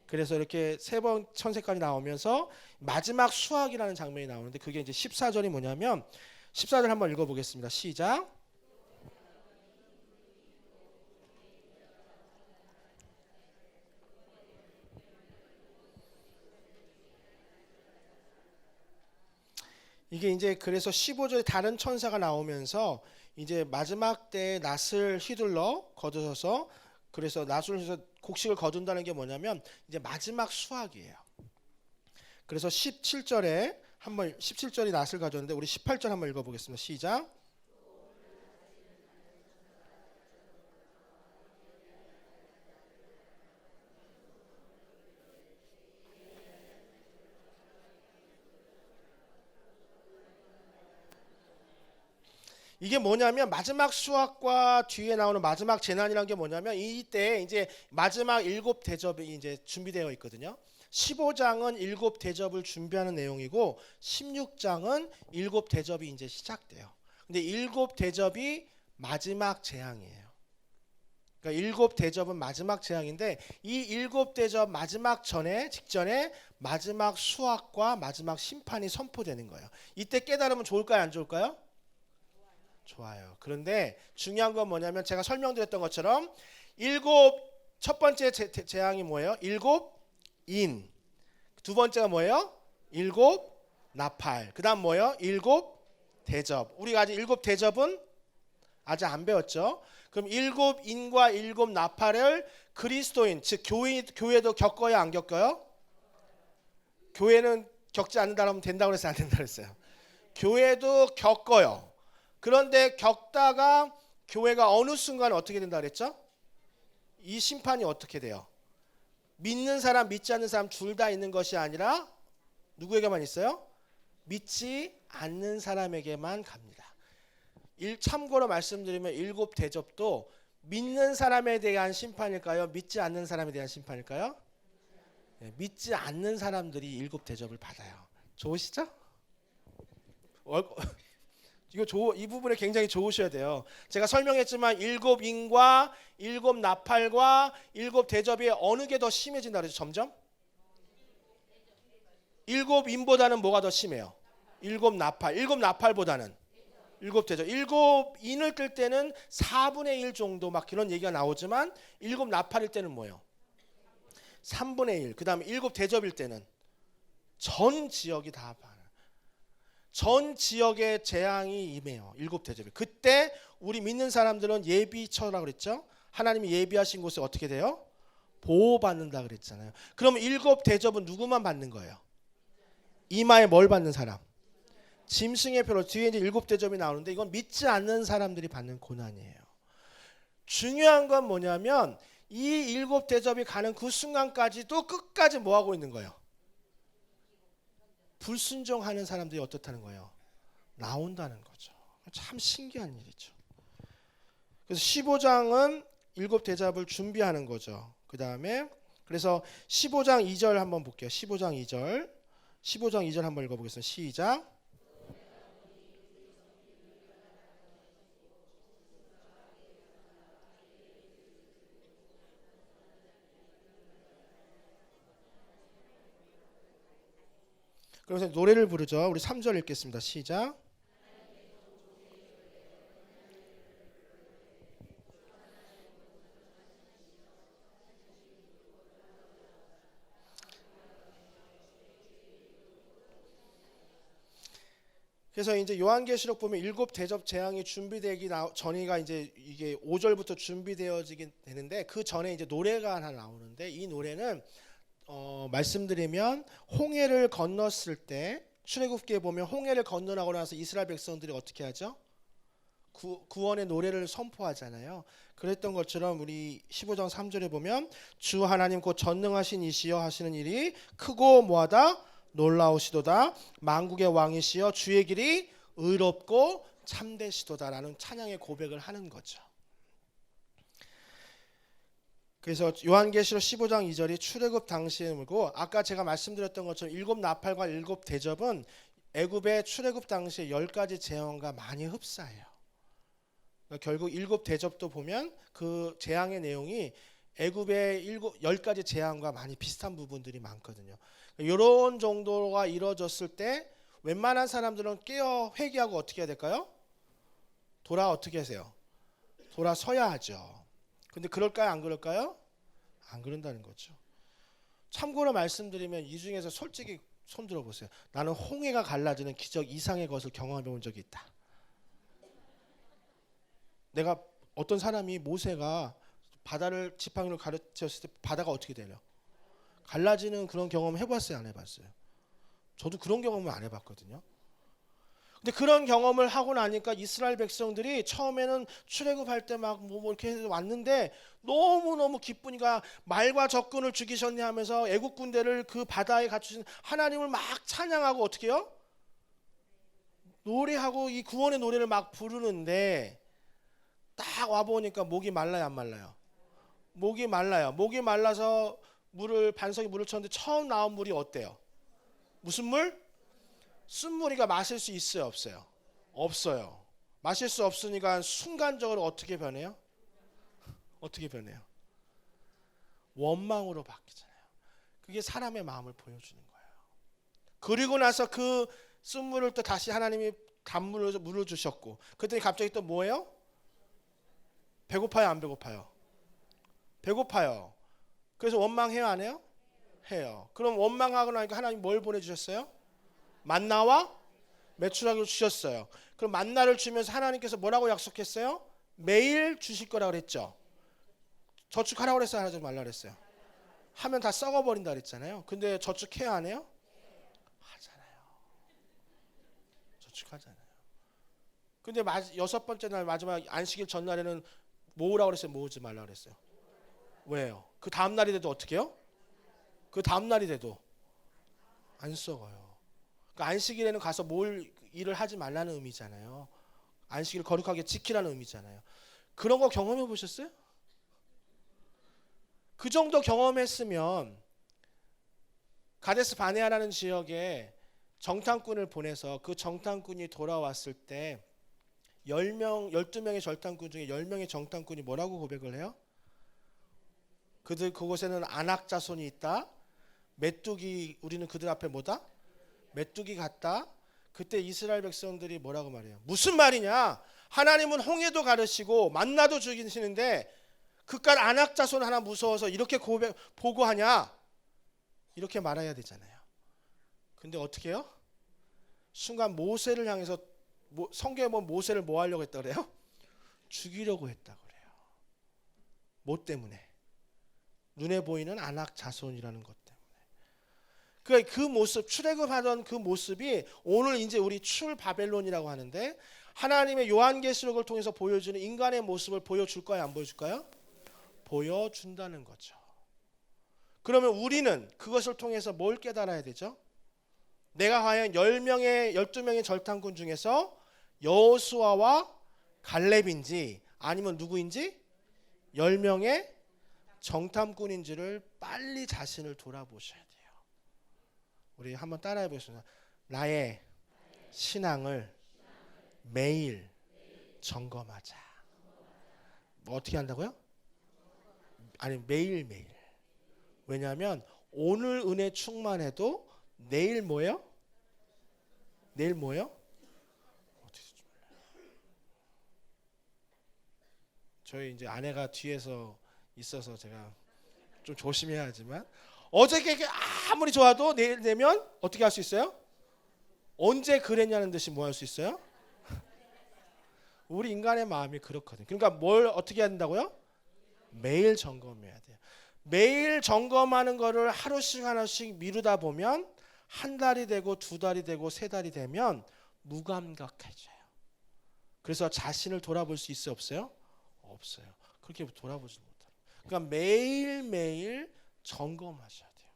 그래서 이렇게 3번 천세까지 나오면서 마지막 수학이라는 장면이 나오는데 그게 이제 14절이 뭐냐면 14절 한번 읽어보겠습니다. 시작. 이게 이제 그래서 15절에 다른 천사가 나오면서 이제 마지막 때에 낫을 휘둘러 거두어서 그래서 낫을 해서 곡식을 거둔다는 게 뭐냐면 이제 마지막 수확이에요. 그래서 17절에 한번 17절이 낫을 가져오는데 우리 18절 한번 읽어보겠습니다. 시작. 이게 뭐냐면 마지막 수확과 뒤에 나오는 마지막 재난이라는 게 뭐냐면 이때 이제 마지막 7대접이 이제 준비되어 있거든요. 15장은 7대접을 준비하는 내용이고 16장은 7대접이 이제 시작돼요. 근데 7대접이 마지막 재앙이에요. 그러니까 7대접은 마지막 재앙인데 이 7대접 마지막 직전에 마지막 수확과 마지막 심판이 선포되는 거예요. 이때 깨달으면 좋을까요, 안 좋을까요? 좋아요. 그런데 중요한 건 뭐냐면 제가 설명드렸던 것처럼 첫 번째 재앙이 뭐예요? 7인. 두 번째가 뭐예요? 7나팔. 그 다음 뭐예요? 7대접. 우리가 아직 7대접은 아직 안 배웠죠. 그럼 7인과 7나팔을 그리스도인, 즉 교회도 겪어야 안 겪어요? 교회는 겪지 않는다고 하면 된다고 그랬어요? 안 된다고 그랬어요? 교회도 겪어요. 그런데 겪다가 교회가 어느 순간 어떻게 된다 그랬죠? 이 심판이 어떻게 돼요? 믿는 사람, 믿지 않는 사람 둘 다 있는 것이 아니라 누구에게만 있어요? 믿지 않는 사람에게만 갑니다. 참고로 말씀드리면 7대접도 믿는 사람에 대한 심판일까요? 믿지 않는 사람에 대한 심판일까요? 네, 믿지 않는 사람들이 7대접을 받아요. 좋으시죠? 이 부분에 굉장히 좋으셔야 돼요. 제가 설명했지만 7인과 7나팔과 7대접이 어느 게 더 심해진다 그러죠? 점점? 7인보다는 뭐가 더 심해요? 7나팔. 7나팔보다는 7대접. 7인을 뜰 때는 4분의 1 정도 막 그런 얘기가 나오지만 7나팔일 때는 뭐예요? 3분의 1. 그 다음에 7대접일 때는 전 지역이 다 전 지역의 재앙이 임해요. 7대접이. 그때 우리 믿는 사람들은 예비처라 그랬죠. 하나님이 예비하신 곳에 어떻게 돼요? 보호받는다 그랬잖아요. 그럼 7대접은 누구만 받는 거예요? 이마에 뭘 받는 사람? 짐승의 표로. 뒤에 이제 7대접이 나오는데 이건 믿지 않는 사람들이 받는 고난이에요. 중요한 건 뭐냐면 이 7대접이 가는 그 순간까지도 끝까지 뭐 하고 있는 거예요? 불순종하는 사람들이 어떻다는 거예요? 나온다는 거죠. 참 신기한 일이죠. 그래서 15장은 7대접을 준비하는 거죠. 그 다음에 그래서 15장 2절 한번 볼게요. 15장 2절. 15장 2절 한번 읽어보겠습니다. 시작. 그래서 노래를 부르죠. 우리 3절 읽겠습니다. 시작. 그래서 이제 요한계시록 보면 7대접 재앙이 준비되기 전이가 이제 이게 5절부터 준비되어지게 되는데 그 전에 이제 노래가 하나 나오는데 이 노래는 말씀드리면 홍해를 건넜을 때 출애굽기에 보면 홍해를 건너고 나서 이스라엘 백성들이 어떻게 하죠? 구원의 노래를 선포하잖아요. 그랬던 것처럼 우리 15장 3절에 보면 주 하나님 곧 전능하신 이시여 하시는 일이 크고 뭐하다 놀라우시도다 만국의 왕이시여 주의 길이 의롭고 참되시도다라는 찬양의 고백을 하는 거죠. 그래서 요한계시록 15장 2절이 출애굽 당시이고 아까 제가 말씀드렸던 것처럼 7나팔과 7대접은 애굽의 출애굽 당시에 10가지 재앙과 많이 흡사해요. 그러니까 결국 7대접도 보면 그 재앙의 내용이 애굽의 10가지 재앙과 많이 비슷한 부분들이 많거든요. 이런 정도가 이루어졌을 때 웬만한 사람들은 깨어 회개하고 어떻게 해야 될까요? 어떻게 하세요? 돌아서야 하죠. 근데 그럴까요? 안 그럴까요? 안 그런다는 거죠. 참고로 말씀드리면 이 중에서 솔직히 손 들어보세요. 나는 홍해가 갈라지는 기적 이상의 것을 경험해 본 적이 있다. 내가 어떤 사람이 모세가 바다를 지팡이로 가르쳤을 때 바다가 어떻게 되려? 갈라지는 그런 경험 해봤어요? 안 해봤어요? 저도 그런 경험을 안 해봤거든요. 근데 그런 경험을 하고 나니까 이스라엘 백성들이 처음에는 출애굽할 때 막 뭐 이렇게 해서 왔는데 너무너무 기쁘니까 말과 적군을 죽이셨네 하면서 애국 군대를 그 바다에 갖추신 하나님을 막 찬양하고 어떻게 해요? 노래하고 이 구원의 노래를 막 부르는데 딱 와보니까 목이 말라요, 안 말라요? 목이 말라요. 목이 말라서 반석에 물을 쳤는데 처음 나온 물이 어때요? 무슨 물? 쓴물이가 마실 수 있어요, 없어요? 없어요. 마실 수 없으니까 순간적으로 어떻게 변해요? 어떻게 변해요? 원망으로 바뀌잖아요. 그게 사람의 마음을 보여주는 거예요. 그리고 나서 그 쓴물을 또 다시 하나님이 단물로 물어주셨고 그랬더니 갑자기 또 뭐예요? 배고파요, 안 배고파요? 배고파요. 그래서 원망해요, 안 해요? 해요. 그럼 원망하고 나니까 하나님 뭘 보내주셨어요? 만나와 메추라기를 주셨어요. 그럼 만나를 주면서 하나님께서 뭐라고 약속했어요? 매일 주실 거라고 그랬죠. 저축하라고 그랬어요, 하지 말라고 그랬어요? 하면 다 썩어버린다 그랬잖아요. 근데 저축해야 안 해요? 하잖아요. 저축하잖아요. 근데 여섯 번째 날 마지막 안식일 전날에는 모으라고 그랬어요? 모으지 말라고 그랬어요? 왜요? 그 다음 날이 돼도 어떻게 해요? 그 다음 날이 돼도 안 썩어요. 그러니까 안식일에는 가서 뭘 일을 하지 말라는 의미잖아요. 안식일을 거룩하게 지키라는 의미잖아요. 그런 거 경험해 보셨어요? 그 정도 경험했으면 가데스 바네아라는 지역에 정탐꾼을 보내서 그 정탐꾼이 돌아왔을 때 10명, 12명의 정탐꾼 중에 10명의 정탐꾼이 뭐라고 고백을 해요? 그곳에는 안악 자손이 있다. 메뚜기, 우리는 그들 앞에 뭐다? 메뚜기 같다. 그때 이스라엘 백성들이 뭐라고 말해요? 무슨 말이냐? 하나님은 홍해도 가르시고 만나도 죽이시는데 그깟 안악 자손 하나 무서워서 이렇게 보고하냐? 이렇게 말해야 되잖아요. 근데 어떻게 해요? 순간 모세를 향해서 성경에 보면 모세를 뭐 하려고 했다 그래요? 죽이려고 했다 그래요. 뭐 때문에? 눈에 보이는 안악 자손이라는 것 때문에. 그 모습, 출애굽하던 그 모습이 오늘 이제 우리 출 바벨론이라고 하는데 하나님의 요한계시록을 통해서 보여주는 인간의 모습을 보여줄까요? 안 보여줄까요? 보여준다는 거죠. 그러면 우리는 그것을 통해서 뭘 깨달아야 되죠? 내가 과연 12명의 절탐꾼 중에서 여호수아와 갈렙인지 아니면 누구인지 10명의 정탐꾼인지를 빨리 자신을 돌아보셔야 돼요. 우리 한번 따라해 보겠습니다. 나의 신앙을 매일 점검하자. 뭐 어떻게 한다고요? 아니 매일매일. 왜냐하면 오늘 은혜 충만해도 내일 뭐예요? 내일 뭐예요? 저희 이제 아내가 뒤에서 있어서 제가 좀 조심해야 하지만 어저께 아무리 좋아도 내일 되면 어떻게 할 수 있어요? 언제 그랬냐는 듯이 뭐 할 수 있어요? 우리 인간의 마음이 그렇거든요. 그러니까 뭘 어떻게 해야 된다고요? 매일 점검해야 돼요. 매일 점검하는 거를 하나씩 미루다 보면 한 달이 되고 두 달이 되고 세 달이 되면 무감각해져요. 그래서 자신을 돌아볼 수 있어요? 없어요? 없어요. 그렇게 돌아보지 못해요. 그러니까 매일매일 점검하셔야 돼요.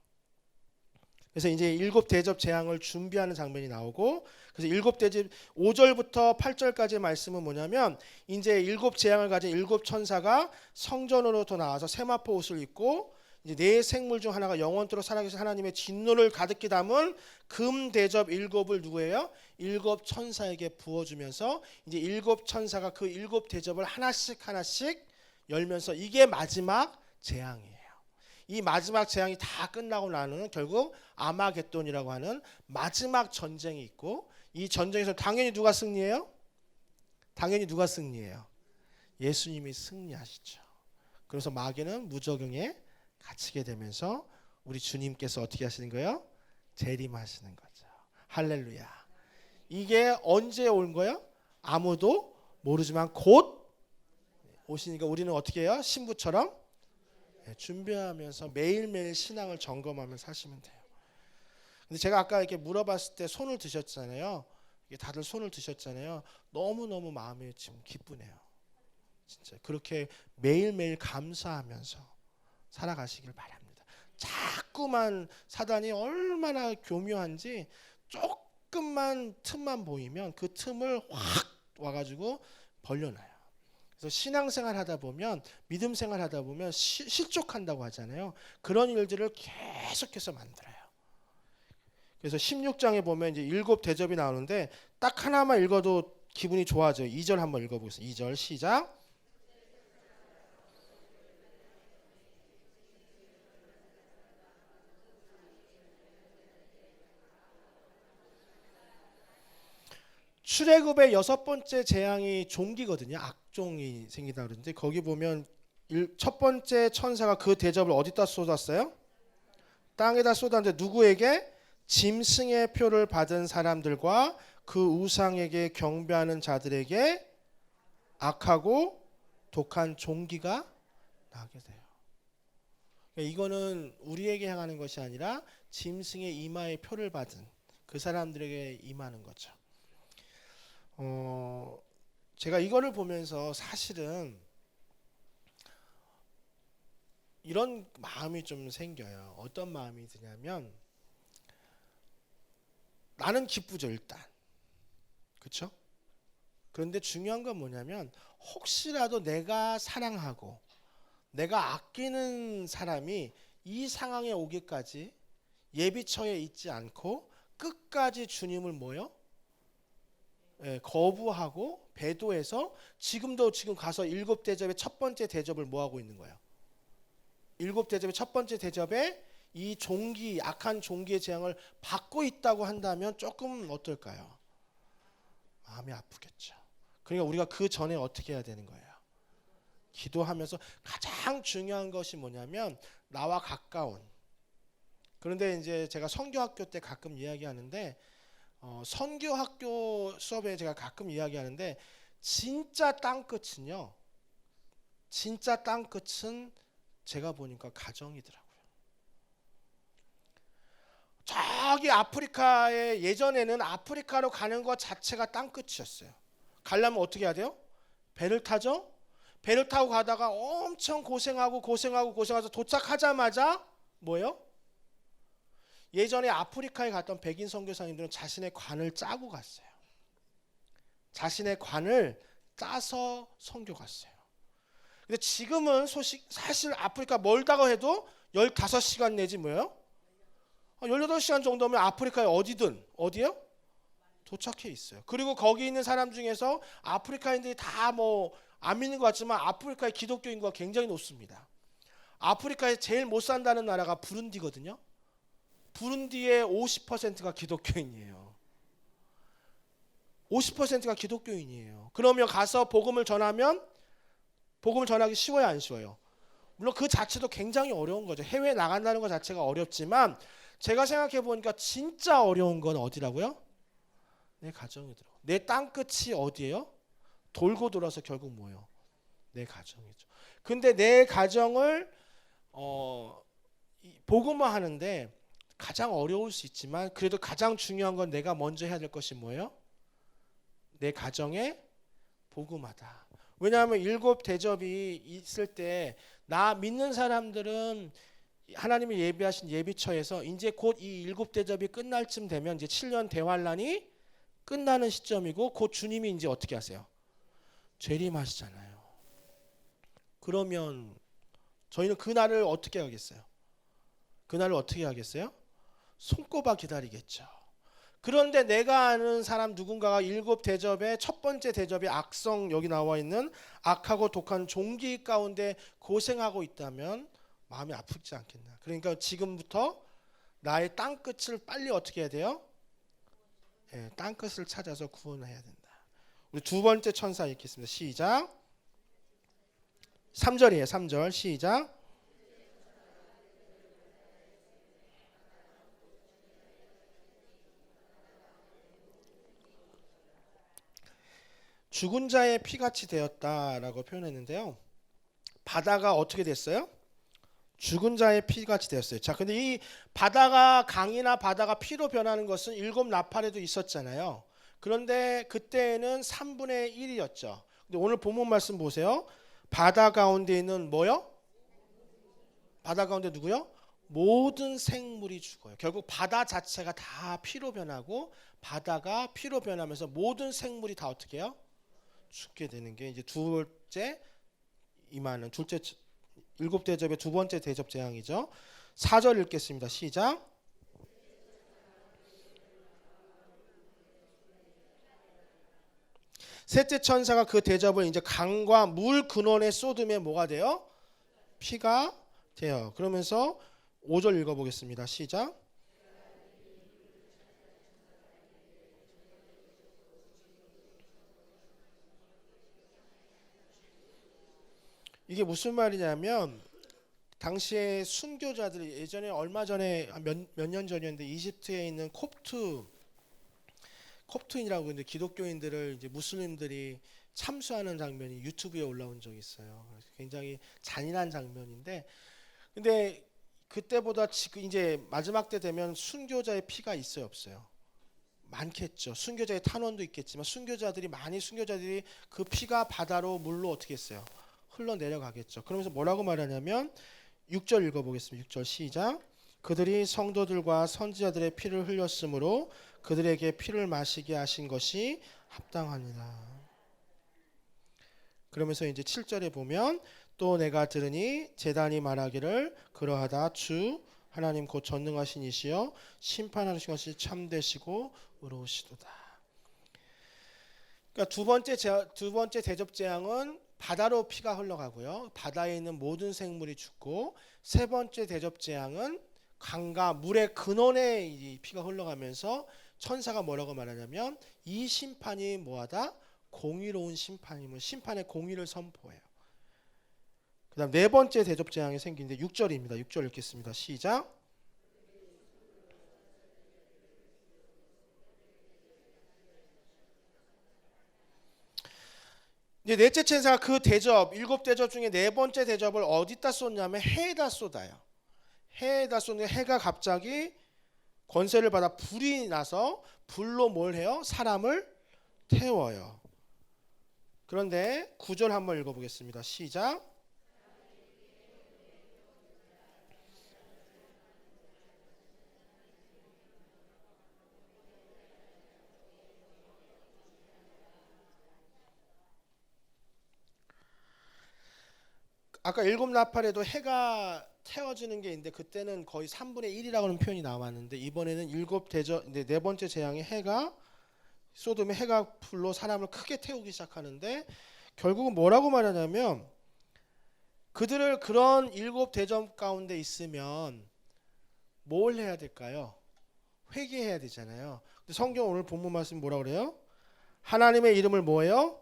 그래서 이제 일곱 대접 재앙을 준비하는 장면이 나오고 그래서 일곱 대접 5절부터 8절까지의 말씀은 뭐냐면 이제 일곱 재앙을 가진 일곱 천사가 성전으로부터 나와서 세마포 옷을 입고 이제 네 생물 중 하나가 영원토록 살아계신 하나님의 진노를 가득히 담은 금 대접 일곱을 누구예요? 일곱 천사에게 부어주면서 이제 일곱 천사가 그 일곱 대접을 하나씩 열면서 이게 마지막 재앙이에요. 이 마지막 재앙이 다 끝나고 나는 결국 아마겟돈이라고 하는 마지막 전쟁이 있고, 이 전쟁에서 당연히 누가 승리해요? 당연히 누가 승리해요? 예수님이 승리하시죠. 그래서 마귀는 무적응에 갇히게 되면서 우리 주님께서 어떻게 하시는 거예요? 재림하시는 거죠. 할렐루야. 이게 언제 온 거예요? 아무도 모르지만 곧 오시니까 우리는 어떻게 해요? 신부처럼 준비하면서 매일매일 신앙을 점검하면서 사시면 돼요. 근데 제가 아까 이렇게 물어봤을 때 손을 드셨잖아요. 다들 손을 드셨잖아요. 너무너무 마음이 지금 기쁘네요. 진짜 그렇게 매일매일 감사하면서 살아가시길 바랍니다. 자꾸만 사단이 얼마나 교묘한지 조금만 틈만 보이면 그 틈을 확 와가지고 벌려놔요. 그래서 신앙생활 하다 보면, 믿음 생활 하다 보면 실족한다고 하잖아요. 그런 일들을 계속해서 만들어요. 그래서 16장에 보면 이제 7 대접이 나오는데 딱 하나만 읽어도 기분이 좋아져요. 2절 한번 읽어보겠습니다. 2절 시작. 출애굽의 6번째 재앙이 종기거든요. 악종이 생기다 그러는데 거기 보면 첫 번째 천사가 그 대접을 어디다 쏟았어요? 땅에다 쏟았는데 누구에게? 짐승의 표를 받은 사람들과 그 우상에게 경배하는 자들에게 악하고 독한 종기가 나게 돼요. 그러니까 이거는 우리에게 향하는 것이 아니라 짐승의 이마에 표를 받은 그 사람들에게 임하는 거죠. 제가 이거를 보면서 사실은 이런 마음이 좀 생겨요. 어떤 마음이 드냐면, 나는 기쁘죠 일단. 그렇죠? 그런데 중요한 건 뭐냐면, 혹시라도 내가 사랑하고 내가 아끼는 사람이 이 상황에 오기까지 예비처에 있지 않고 끝까지 주님을 뭐요? 거부하고 배도해서 지금 가서 7 대접의 첫 번째 대접을 뭐 하고 있는 거예요? 7 대접의 첫 번째 대접에 이 종기, 악한 종기의 재앙을 받고 있다고 한다면 조금 어떨까요? 마음이 아프겠죠. 그러니까 우리가 그 전에 어떻게 해야 되는 거예요? 기도하면서 가장 중요한 것이 뭐냐면 나와 가까운. 그런데 이제 제가 선교학교 때 가끔 이야기하는데, 선교학교 수업에 제가 가끔 이야기하는데, 진짜 땅끝은요, 진짜 땅끝은 제가 보니까 가정이더라고요. 저기 아프리카에, 예전에는 아프리카로 가는 것 자체가 땅끝이었어요. 가려면 어떻게 해야 돼요? 배를 타죠? 배를 타고 가다가 엄청 고생해서 도착하자마자 뭐예요? 예전에 아프리카에 갔던 백인 선교사님들은 자신의 관을 짜고 갔어요. 자신의 관을 짜서 선교 갔어요. 근데 지금은 사실 아프리카 멀다고 해도 15시간 내지 뭐예요? 18시간 정도면 아프리카에 어디든, 어디요? 도착해 있어요. 그리고 거기 있는 사람 중에서 아프리카인들이 다 뭐 안 믿는 것 같지만 아프리카의 기독교 인구가 굉장히 높습니다. 아프리카에 제일 못 산다는 나라가 부룬디거든요. 부룬디의 50%가 기독교인이에요. 50%가 기독교인이에요. 그러면 가서 복음을 전하면 복음을 전하기 쉬워요, 안 쉬워요? 물론 그 자체도 굉장히 어려운 거죠. 해외에 나간다는 것 자체가 어렵지만 제가 생각해 보니까 진짜 어려운 건 어디라고요? 내 가정이더라고요. 내 땅끝이 어디예요? 돌고 돌아서 결국 뭐예요? 내 가정이죠. 근데 내 가정을 복음화하는데 가장 어려울 수 있지만 그래도 가장 중요한 건 내가 먼저 해야 될 것이 뭐예요? 내 가정에 복음하다. 왜냐하면 7 대접이 있을 때 나 믿는 사람들은 하나님이 예비하신 예비처에서 이제 곧 이 7 대접이 끝날 쯤 되면 이제 7년 대환란이 끝나는 시점이고 곧 주님이 이제 어떻게 하세요? 재림하시잖아요. 그러면 저희는 그날을 어떻게 하겠어요? 그날을 어떻게 하겠어요? 손꼽아 기다리겠죠. 그런데 내가 아는 사람 누군가가 7 대접의 첫 번째 대접이 악성, 여기 나와 있는 악하고 독한 종기 가운데 고생하고 있다면 마음이 아프지 않겠나. 그러니까 지금부터 나의 땅끝을 빨리 어떻게 해야 돼요? 예, 땅끝을 찾아서 구원해야 된다. 우리 두 번째 천사 읽겠습니다. 시작. 3절이에요. 3절 시작. 죽은 자의 피같이 되었다라고 표현했는데요. 바다가 어떻게 됐어요? 죽은 자의 피같이 되었어요. 자, 근데 이 바다가 강이나 바다가 피로 변하는 것은 일곱 나팔에도 있었잖아요. 그런데 그때는 3분의 1이었죠. 근데 오늘 본문 말씀 보세요. 바다 가운데 있는 뭐요? 바다 가운데 누구요? 모든 생물이 죽어요. 결국 바다 자체가 다 피로 변하고 바다가 피로 변하면서 모든 생물이 다 어떻게 해요? 죽게 되는 게 이제 둘째 임하는 둘째 일곱 대접의 두 번째 대접 재앙이죠. 4절 읽겠습니다. 시작. 셋째 천사가 그 대접을 이제 강과 물 근원에 쏟으면 뭐가 돼요? 피가 돼요. 그러면서 5절 읽어보겠습니다. 시작. 이게 무슨 말이냐면 당시에 순교자들이 예전에 얼마 전에 몇 년 전이었는데 이집트에 있는 콥트인이라고 있는데 기독교인들을 이제 무슬림들이 참수하는 장면이 유튜브에 올라온 적이 있어요. 굉장히 잔인한 장면인데, 근데 그때보다 지금 이제 마지막 때 되면 순교자의 피가 있어요, 없어요? 많겠죠. 순교자의 탄원도 있겠지만 많이 순교자들이 그 피가 바다로 물로 어떻게 했어요? 흘러 내려가겠죠. 그러면서 뭐라고 말하냐면 6절 읽어보겠습니다. 6절 시작. 그들이 성도들과 선지자들의 피를 흘렸으므로 그들에게 피를 마시게 하신 것이 합당하니라. 그러면서 이제 7절에 보면 또 내가 들으니 제단이 말하기를 그러하다 주 하나님 곧 전능하신 이시여 심판하신 것이 참되시고 의로우시도다. 그러니까 두 번째 대접 재앙은 바다로 피가 흘러가고요. 바다에 있는 모든 생물이 죽고, 세 번째 대접 재앙은 강과 물의 근원에 이 피가 흘러가면서 천사가 뭐라고 말하냐면 이 심판이 뭐하다? 공의로운 심판임을, 심판의 공의를 선포해요. 그 다음 네 번째 대접 재앙이 생기는데 6절입니다. 6절 읽겠습니다. 시작. 이제 넷째 천사가 그 대접, 일곱 대접 중에 네 번째 대접을 어디다 쏟냐면 해에다 쏟아요. 해에다 쏟는데 해가 갑자기 권세를 받아 불이 나서 불로 뭘 해요? 사람을 태워요. 그런데 9절 한번 읽어보겠습니다. 시작. 아까 일곱 나팔에도 해가 태워지는 게 있는데 그때는 거의 3분의 1이라고 하는 표현이 나왔는데 이번에는 일곱 대접 네 번째 재앙에 해가 쏟으면 해가 불로 사람을 크게 태우기 시작하는데 결국은 뭐라고 말하냐면 그들을 그런 일곱 대접 가운데 있으면 뭘 해야 될까요? 회개해야 되잖아요. 근데 성경 오늘 본문 말씀 뭐라 그래요? 하나님의 이름을 뭐예요?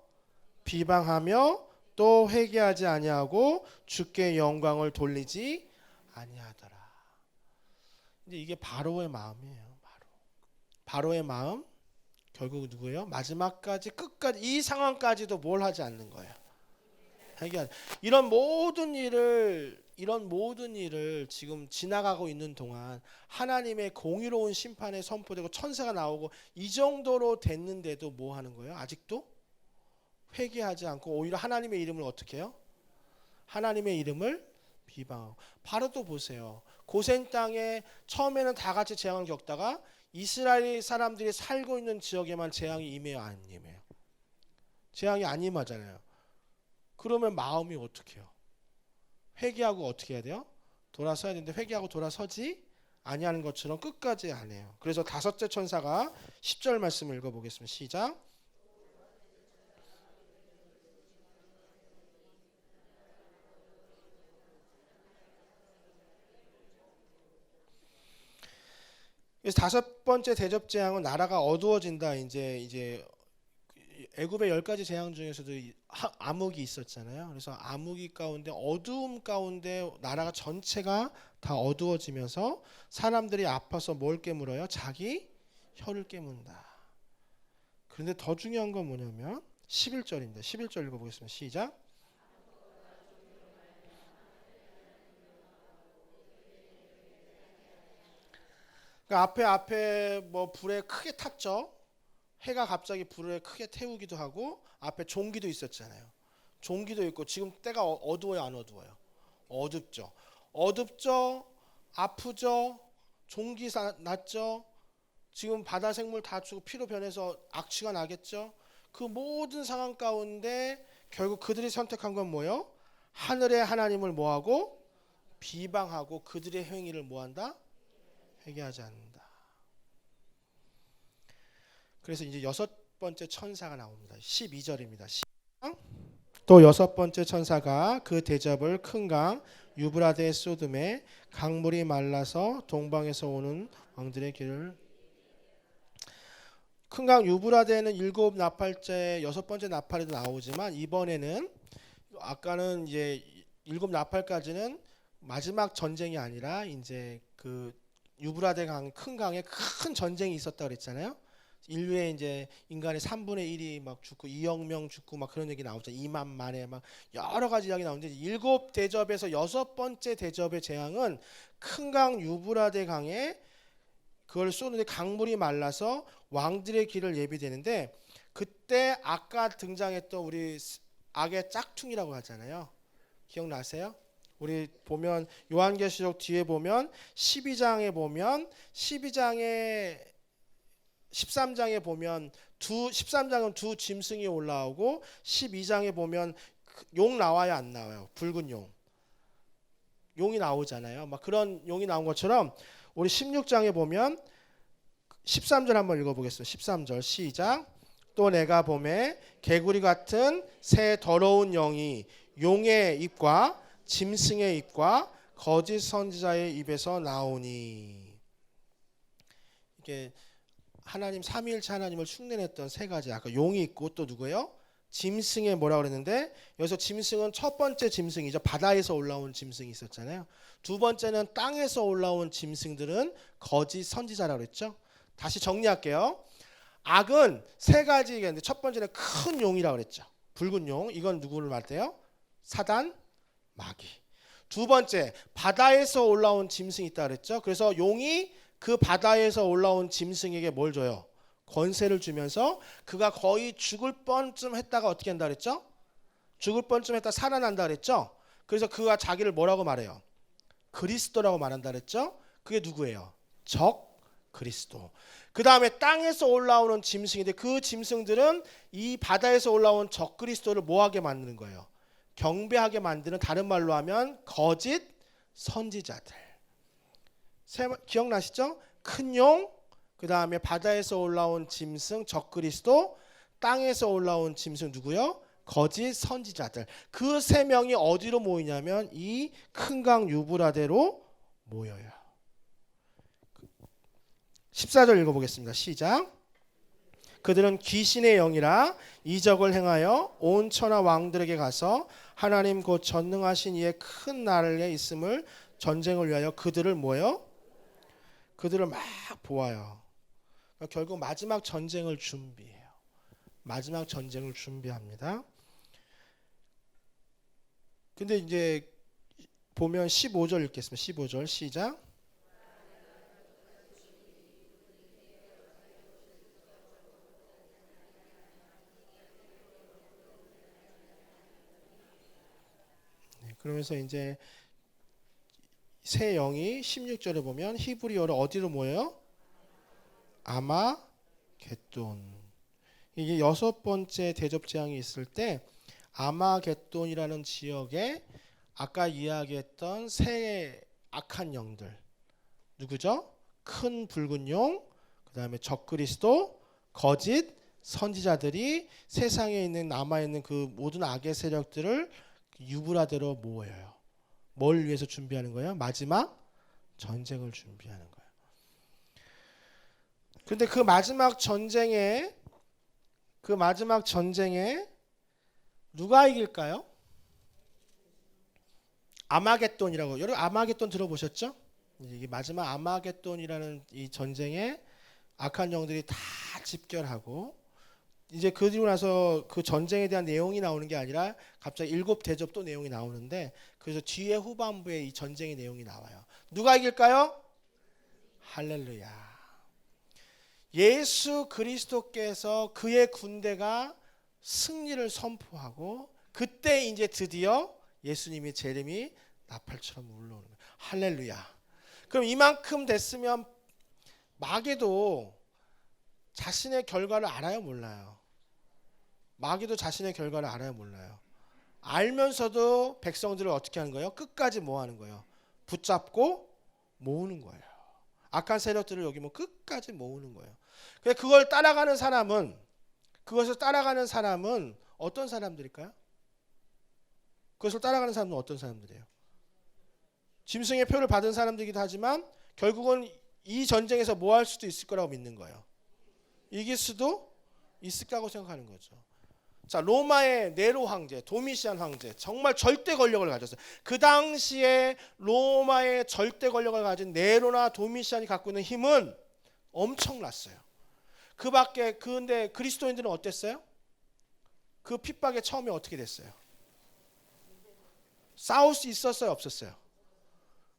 비방하며 또 회개하지 아니하고 주께 영광을 돌리지 아니하더라. 이제 이게 바로의 마음이에요. 바로의 마음. 결국 누구예요? 마지막까지 끝까지 이 상황까지도 뭘 하지 않는 거예요. 회개. 이런 모든 일을 지금 지나가고 있는 동안 하나님의 공의로운 심판에 선포되고 천사가 나오고 이 정도로 됐는데도 뭐 하는 거예요? 아직도 회개하지 않고 오히려 하나님의 이름을 어떻게 해요? 하나님의 이름을 비방하고. 바로 또 보세요. 고센 땅에 처음에는 다 같이 재앙을 겪다가 이스라엘 사람들이 살고 있는 지역에만 재앙이 임해요, 안 임해요? 재앙이 안 임하잖아요. 그러면 마음이 어떻게 해요? 회개하고 어떻게 해야 돼요? 돌아서야 되는데 회개하고 돌아서지 아니하는 것처럼 끝까지 안 해요. 그래서 다섯째 천사가 10절 말씀을 읽어보겠습니다. 시작. 그래서 다섯 번째 대접 재앙은 나라가 어두워진다. 이제 애굽의 10가지 재앙 중에서도 암흑이 있었잖아요. 그래서 암흑이 가운데 어두움 가운데 나라가 전체가 다 어두워지면서 사람들이 아파서 뭘 깨물어요? 자기 혀를 깨문다. 그런데 더 중요한 건 뭐냐면 11절입니다. 11절 읽어보겠습니다. 시작. 그러니까 앞에 뭐 불에 크게 탔죠. 해가 갑자기 불에 크게 태우기도 하고 앞에 종기도 있었잖아요. 종기도 있고 지금 때가 어두워요, 안 어두워요? 어둡죠. 어둡죠. 아프죠. 종기 났죠. 지금 바다 생물 다 죽고 피로 변해서 악취가 나겠죠. 그 모든 상황 가운데 결국 그들이 선택한 건 뭐예요? 하늘의 하나님을 뭐하고 비방하고 그들의 행위를 뭐한다? 회개하지 않는다. 그래서 이제 여섯 번째 천사가 나옵니다. 12절입니다. 또 여섯 번째 천사가 그 대접을 큰 강 유브라데에 쏟음에 강물이 말라서 동방에서 오는 왕들의 길을. 큰 강 유브라데는 일곱 나팔자의 여섯 번째 나팔에도 나오지만 이번에는 아까는 이제 일곱 나팔까지는 마지막 전쟁이 아니라 이제 그 유브라데 강 큰 강에 큰 전쟁이 있었다 그랬잖아요. 인류의 이제 인간의 3분의 1이 막 죽고 2억 명 죽고 막 그런 얘기 나오죠. 2만 만에 막 여러 가지 이야기 나오는데 일곱 대접에서 여섯 번째 대접의 재앙은 큰 강 유브라데 강에 그걸 쏘는데 강물이 말라서 왕들의 길을 예비되는데 그때 아까 등장했던 우리 악의 짝퉁이라고 하잖아요. 기억나세요? 우리 보면 요한계시록 뒤에 보면 12장에 보면 13장에 보면 13장은 두 짐승이 올라오고 12장에 보면 용 나와요, 안 나와요? 붉은 용이 나오잖아요. 막 그런 용이 나온 것처럼 우리 16장에 보면 13절 한번 읽어보겠습니다. 13절 시작. 또 내가 보매 개구리 같은 새 더러운 영이 용의 입과 짐승의 입과 거짓 선지자의 입에서 나오니. 이게 하나님 삼위일체 하나님을 흉내냈던 세 가지. 아까 용이 있고 또 누구예요? 짐승에 뭐라 그랬는데 여기서 짐승은 첫 번째 짐승이죠. 바다에서 올라온 짐승이 있었잖아요. 두 번째는 땅에서 올라온 짐승들은 거짓 선지자라고 그랬죠. 다시 정리할게요. 악은 세 가지겠는데 첫 번째는 큰 용이라고 그랬죠. 붉은 용. 이건 누구를 말해요? 사단, 마귀. 두 번째 바다에서 올라온 짐승이 있다 그랬죠. 그래서 용이 그 바다에서 올라온 짐승에게 뭘 줘요? 권세를 주면서 그가 거의 죽을 뻔쯤 했다가 어떻게 한다 그랬죠? 죽을 뻔쯤 했다 살아난다 그랬죠. 그래서 그가 자기를 뭐라고 말해요? 그리스도라고 말한다 그랬죠. 그게 누구예요? 적 그리스도. 그 다음에 땅에서 올라오는 짐승인데 그 짐승들은 이 바다에서 올라온 적 그리스도를 뭐하게 만드는 거예요? 경배하게 만드는, 다른 말로 하면 거짓 선지자들. 기억나시죠? 큰 용, 그 다음에 바다에서 올라온 짐승 적 그리스도, 땅에서 올라온 짐승 누구요? 거짓 선지자들. 그 세 명이 어디로 모이냐면 이 큰 강 유브라데로 모여요. 14절 읽어보겠습니다. 시작. 그들은 귀신의 영이라 이적을 행하여 온 천하 왕들에게 가서 하나님 곧 전능하신 이의 큰 나라에 있음을 전쟁을 위하여 그들을 뭐요? 그들을 막 보아요. 그러니까 결국 마지막 전쟁을 준비해요. 마지막 전쟁을 준비합니다. 근데 이제 보면 15절 읽겠습니다. 15절 시작. 그러면서 이제 새 영이 16절에 보면 히브리어로 어디로 모여요? 아마겟돈. 이게 여섯 번째 대접 재앙이 있을 때 아마겟돈이라는 지역에 아까 이야기했던 새 악한 영들 누구죠? 큰 붉은 용, 그 다음에 적그리스도, 거짓 선지자들이 세상에 있는 남아있는 그 모든 악의 세력들을 유브라데로 모여요. 뭘 위해서 준비하는 거예요? 마지막 전쟁을 준비하는 거예요. 근데 그 마지막 전쟁에 누가 이길까요? 아마겟돈이라고. 여러분 아마겟돈 들어보셨죠? 이게 마지막 아마겟돈이라는 이 전쟁에 악한 영들이 다 집결하고 이제 그 뒤로 나서 그 전쟁에 대한 내용이 나오는 게 아니라 갑자기 일곱 대접 또 내용이 나오는데 그래서 뒤에 후반부에 이 전쟁의 내용이 나와요. 누가 이길까요? 할렐루야. 예수 그리스도께서 그의 군대가 승리를 선포하고 그때 이제 드디어 예수님의 재림이 나팔처럼 울러오는 거예요. 할렐루야. 그럼 이만큼 됐으면 마귀도 자신의 결과를 알아요, 몰라요? 마귀도 자신의 결과를 알아요, 몰라요? 알면서도 백성들을 어떻게 하는 거예요? 끝까지 뭐 하는 거예요? 붙잡고 모으는 거예요. 악한 세력들을 여기 뭐 끝까지 모으는 거예요. 그걸 따라가는 사람은 그것을 따라가는 사람은 어떤 사람들일까요? 그것을 따라가는 사람은 어떤 사람들이에요? 짐승의 표를 받은 사람들이기도 하지만 결국은 이 전쟁에서 뭐 할 수도 있을 거라고 믿는 거예요. 이길 수도 있을 거라고 생각하는 거죠. 자, 로마의 네로 황제, 도미시안 황제, 정말 절대 권력을 가졌어요. 그 당시에 로마의 절대 권력을 가진 네로나 도미시안이 갖고 있는 힘은 엄청났어요. 근데 그리스도인들은 어땠어요? 그 핍박에 처음에 어떻게 됐어요? 싸울 수 있었어요, 없었어요?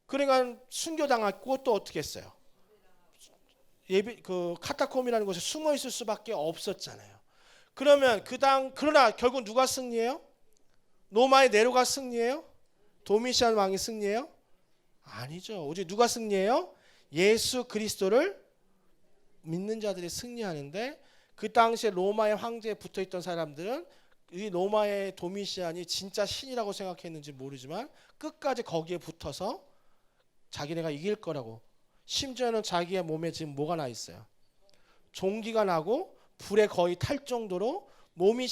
그러니까 순교당했고 또 어떻게 했어요? 그 카타콤이라는 곳에 숨어 있을 수밖에 없었잖아요. 그러면 그러나 결국 누가 승리해요? 로마의 네로가 승리해요? 도미시안 왕이 승리해요? 아니죠. 오직 누가 승리해요? 예수 그리스도를 믿는 자들이 승리하는데 그 당시에 로마의 황제에 붙어있던 사람들은 이 로마의 도미시안이 진짜 신이라고 생각했는지 모르지만 끝까지 거기에 붙어서 자기네가 이길 거라고. 심지어는 자기의 몸에 지금 뭐가 나 있어요? 종기가 나고 불에 거의 탈 정도로 몸이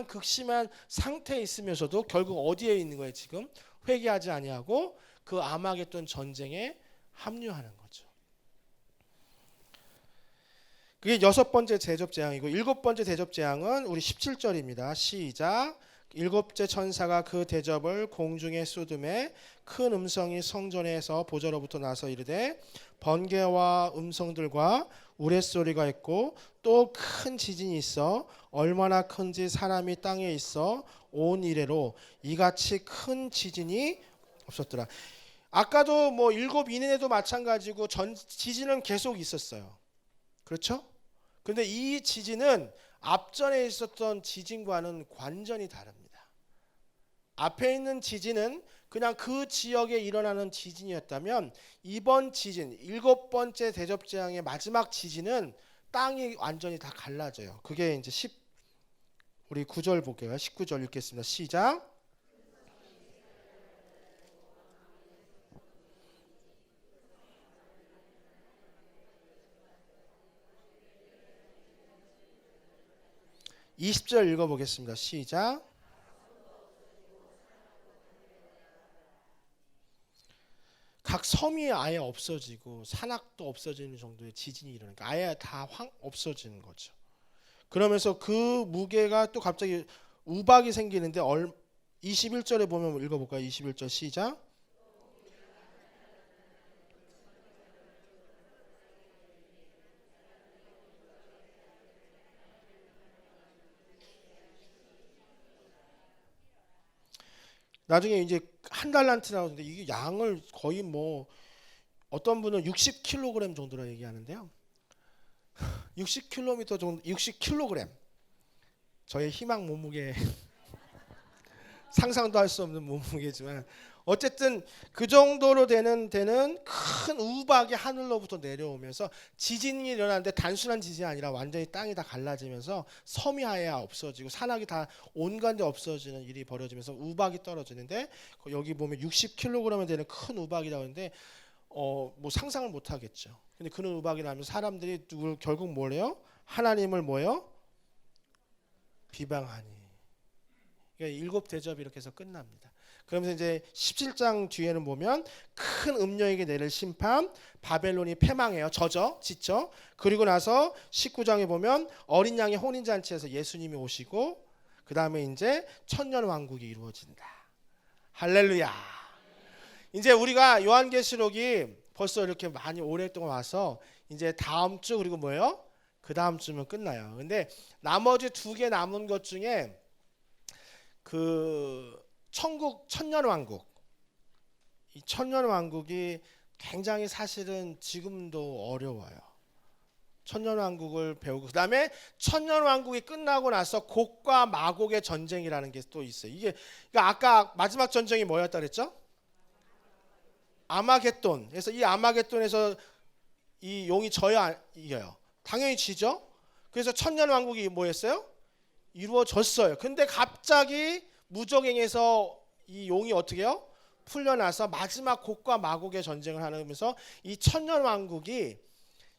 극심한 상태에 있으면서도 결국 어디에 있는 거예요? 지금 회개하지 아니하고 그 아마겟돈 전쟁에 합류하는 거죠. 그게 여섯 번째 대접 재앙이고 일곱 번째 대접 재앙은 우리 17절입니다. 시작. 일곱째 천사가 그 대접을 공중에 쏟음에 큰 음성이 성전에서 보좌로부터 나서 이르되 번개와 음성들과 우레소리가 있고 또 큰 지진이 있어 얼마나 큰지 사람이 땅에 있어 온 이래로 이같이 큰 지진이 없었더라. 아까도 뭐 일곱 이내도 마찬가지고 지진은 계속 있었어요. 그렇죠? 근데 이 지진은 앞전에 있었던 지진과는 완전히 다릅니다. 앞에 있는 지진은 그냥 그 지역에 일어나는 지진이었다면 이번 지진, 일곱 번째 대접재앙의 마지막 지진은 땅이 완전히 다 갈라져요. 그게 이제 우리 9절 볼게요. 19절 읽겠습니다. 시작. (20절) 읽어보겠습니다. 시작. 각 섬이 아예 없어지고 산악도 없어지는 정도의 지진이 일어나니까 아예 다 없어지는 거죠. 그러면서 그 무게가 또 갑자기 우박이 생기는데 21절에 보면 읽어볼까요? 21절 시작. 나중에 이제 한 달란트 나오는데 이게 양을 거의 뭐 어떤 분은 60kg 정도로 얘기하는데요. 60km 정도, 60kg. 저의 희망 몸무게 상상도 할 수 없는 몸무게지만 어쨌든 그 정도로 되는 큰 우박이 하늘로부터 내려오면서 지진이 일어나는데 단순한 지진이 아니라 완전히 땅이 다 갈라지면서 섬이 아예 없어지고 산악이 다 온갖 데 없어지는 일이 벌어지면서 우박이 떨어지는데 여기 보면 60kg 되는 큰 우박이라고 하는데 뭐 상상을 못 하겠죠. 근데 그런 우박이 나면 사람들이 결국 뭐래요? 하나님을 뭐예요? 비방하니. 그러니까 일곱 대접이 이렇게 해서 끝납니다. 그러면서 이제 17장 뒤에는 보면 큰 음녀에게 내릴 심판, 바벨론이 패망해요. 지쳐. 그리고 나서 19장에 보면 어린 양의 혼인 잔치에서 예수님이 오시고 그 다음에 이제 천년 왕국이 이루어진다. 할렐루야. 이제 우리가 요한계시록이 벌써 이렇게 많이 오랫동안 와서 이제 다음 주 그리고 뭐예요? 그 다음 주면 끝나요. 근데 나머지 2개 남은 것 중에 그 천국 천년 왕국, 이 천년 왕국이 굉장히 사실은 지금도 어려워요. 천년 왕국을 배우고 그다음에 천년 왕국이 끝나고 나서 곡과 마곡의 전쟁이라는 게 또 있어요. 이게 그러니까 아까 마지막 전쟁이 뭐였다 그랬죠? 아마겟돈. 그래서 이 아마겟돈에서 이 용이 져야 이겨요. 당연히 지죠. 그래서 천년 왕국이 뭐였어요? 이루어졌어요. 근데 갑자기 무적행에서 이 용이 어떻게 해요? 풀려나서 마지막 곡과 마곡의 전쟁을 하면서 이 천년 왕국이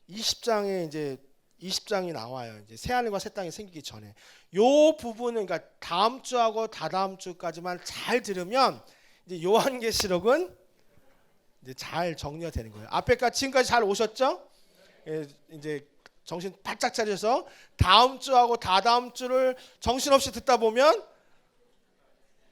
20장에 이제 20장이 나와요. 이제 새 하늘과 새 땅이 생기기 전에 요 부분은 그러니까 다음 주하고 다다음 주까지만 잘 들으면 이제 요한계시록은 이제 잘 정리가 되는 거예요. 앞에까지 지금까지 잘 오셨죠? 예, 이제 정신 바짝 차려서 다음 주하고 다다음 주를 정신없이 듣다 보면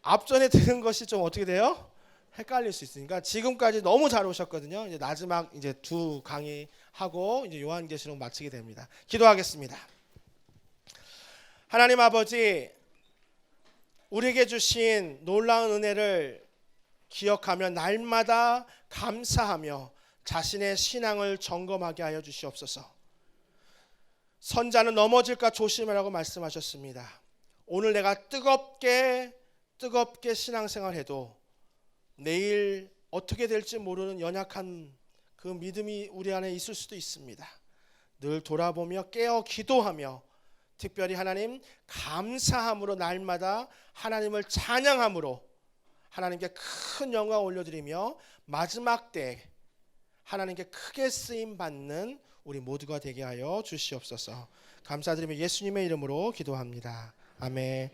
앞전에 들은 것이 좀 어떻게 돼요? 헷갈릴 수 있으니까 지금까지 너무 잘 오셨거든요. 이제 마지막 이제 2 강의 하고 이제 요한계시록 마치게 됩니다. 기도하겠습니다. 하나님 아버지, 우리에게 주신 놀라운 은혜를 기억하며 날마다 감사하며 자신의 신앙을 점검하게 하여 주시옵소서. 선자는 넘어질까 조심하라고 말씀하셨습니다. 오늘 내가 뜨겁게 신앙생활해도 내일 어떻게 될지 모르는 연약한 그 믿음이 우리 안에 있을 수도 있습니다. 늘 돌아보며 깨어 기도하며 특별히 하나님 감사함으로 날마다 하나님을 찬양함으로 하나님께 큰 영광 올려드리며 마지막 때 하나님께 크게 쓰임 받는 우리 모두가 되게 하여 주시옵소서. 감사드리며 예수님의 이름으로 기도합니다. 아멘.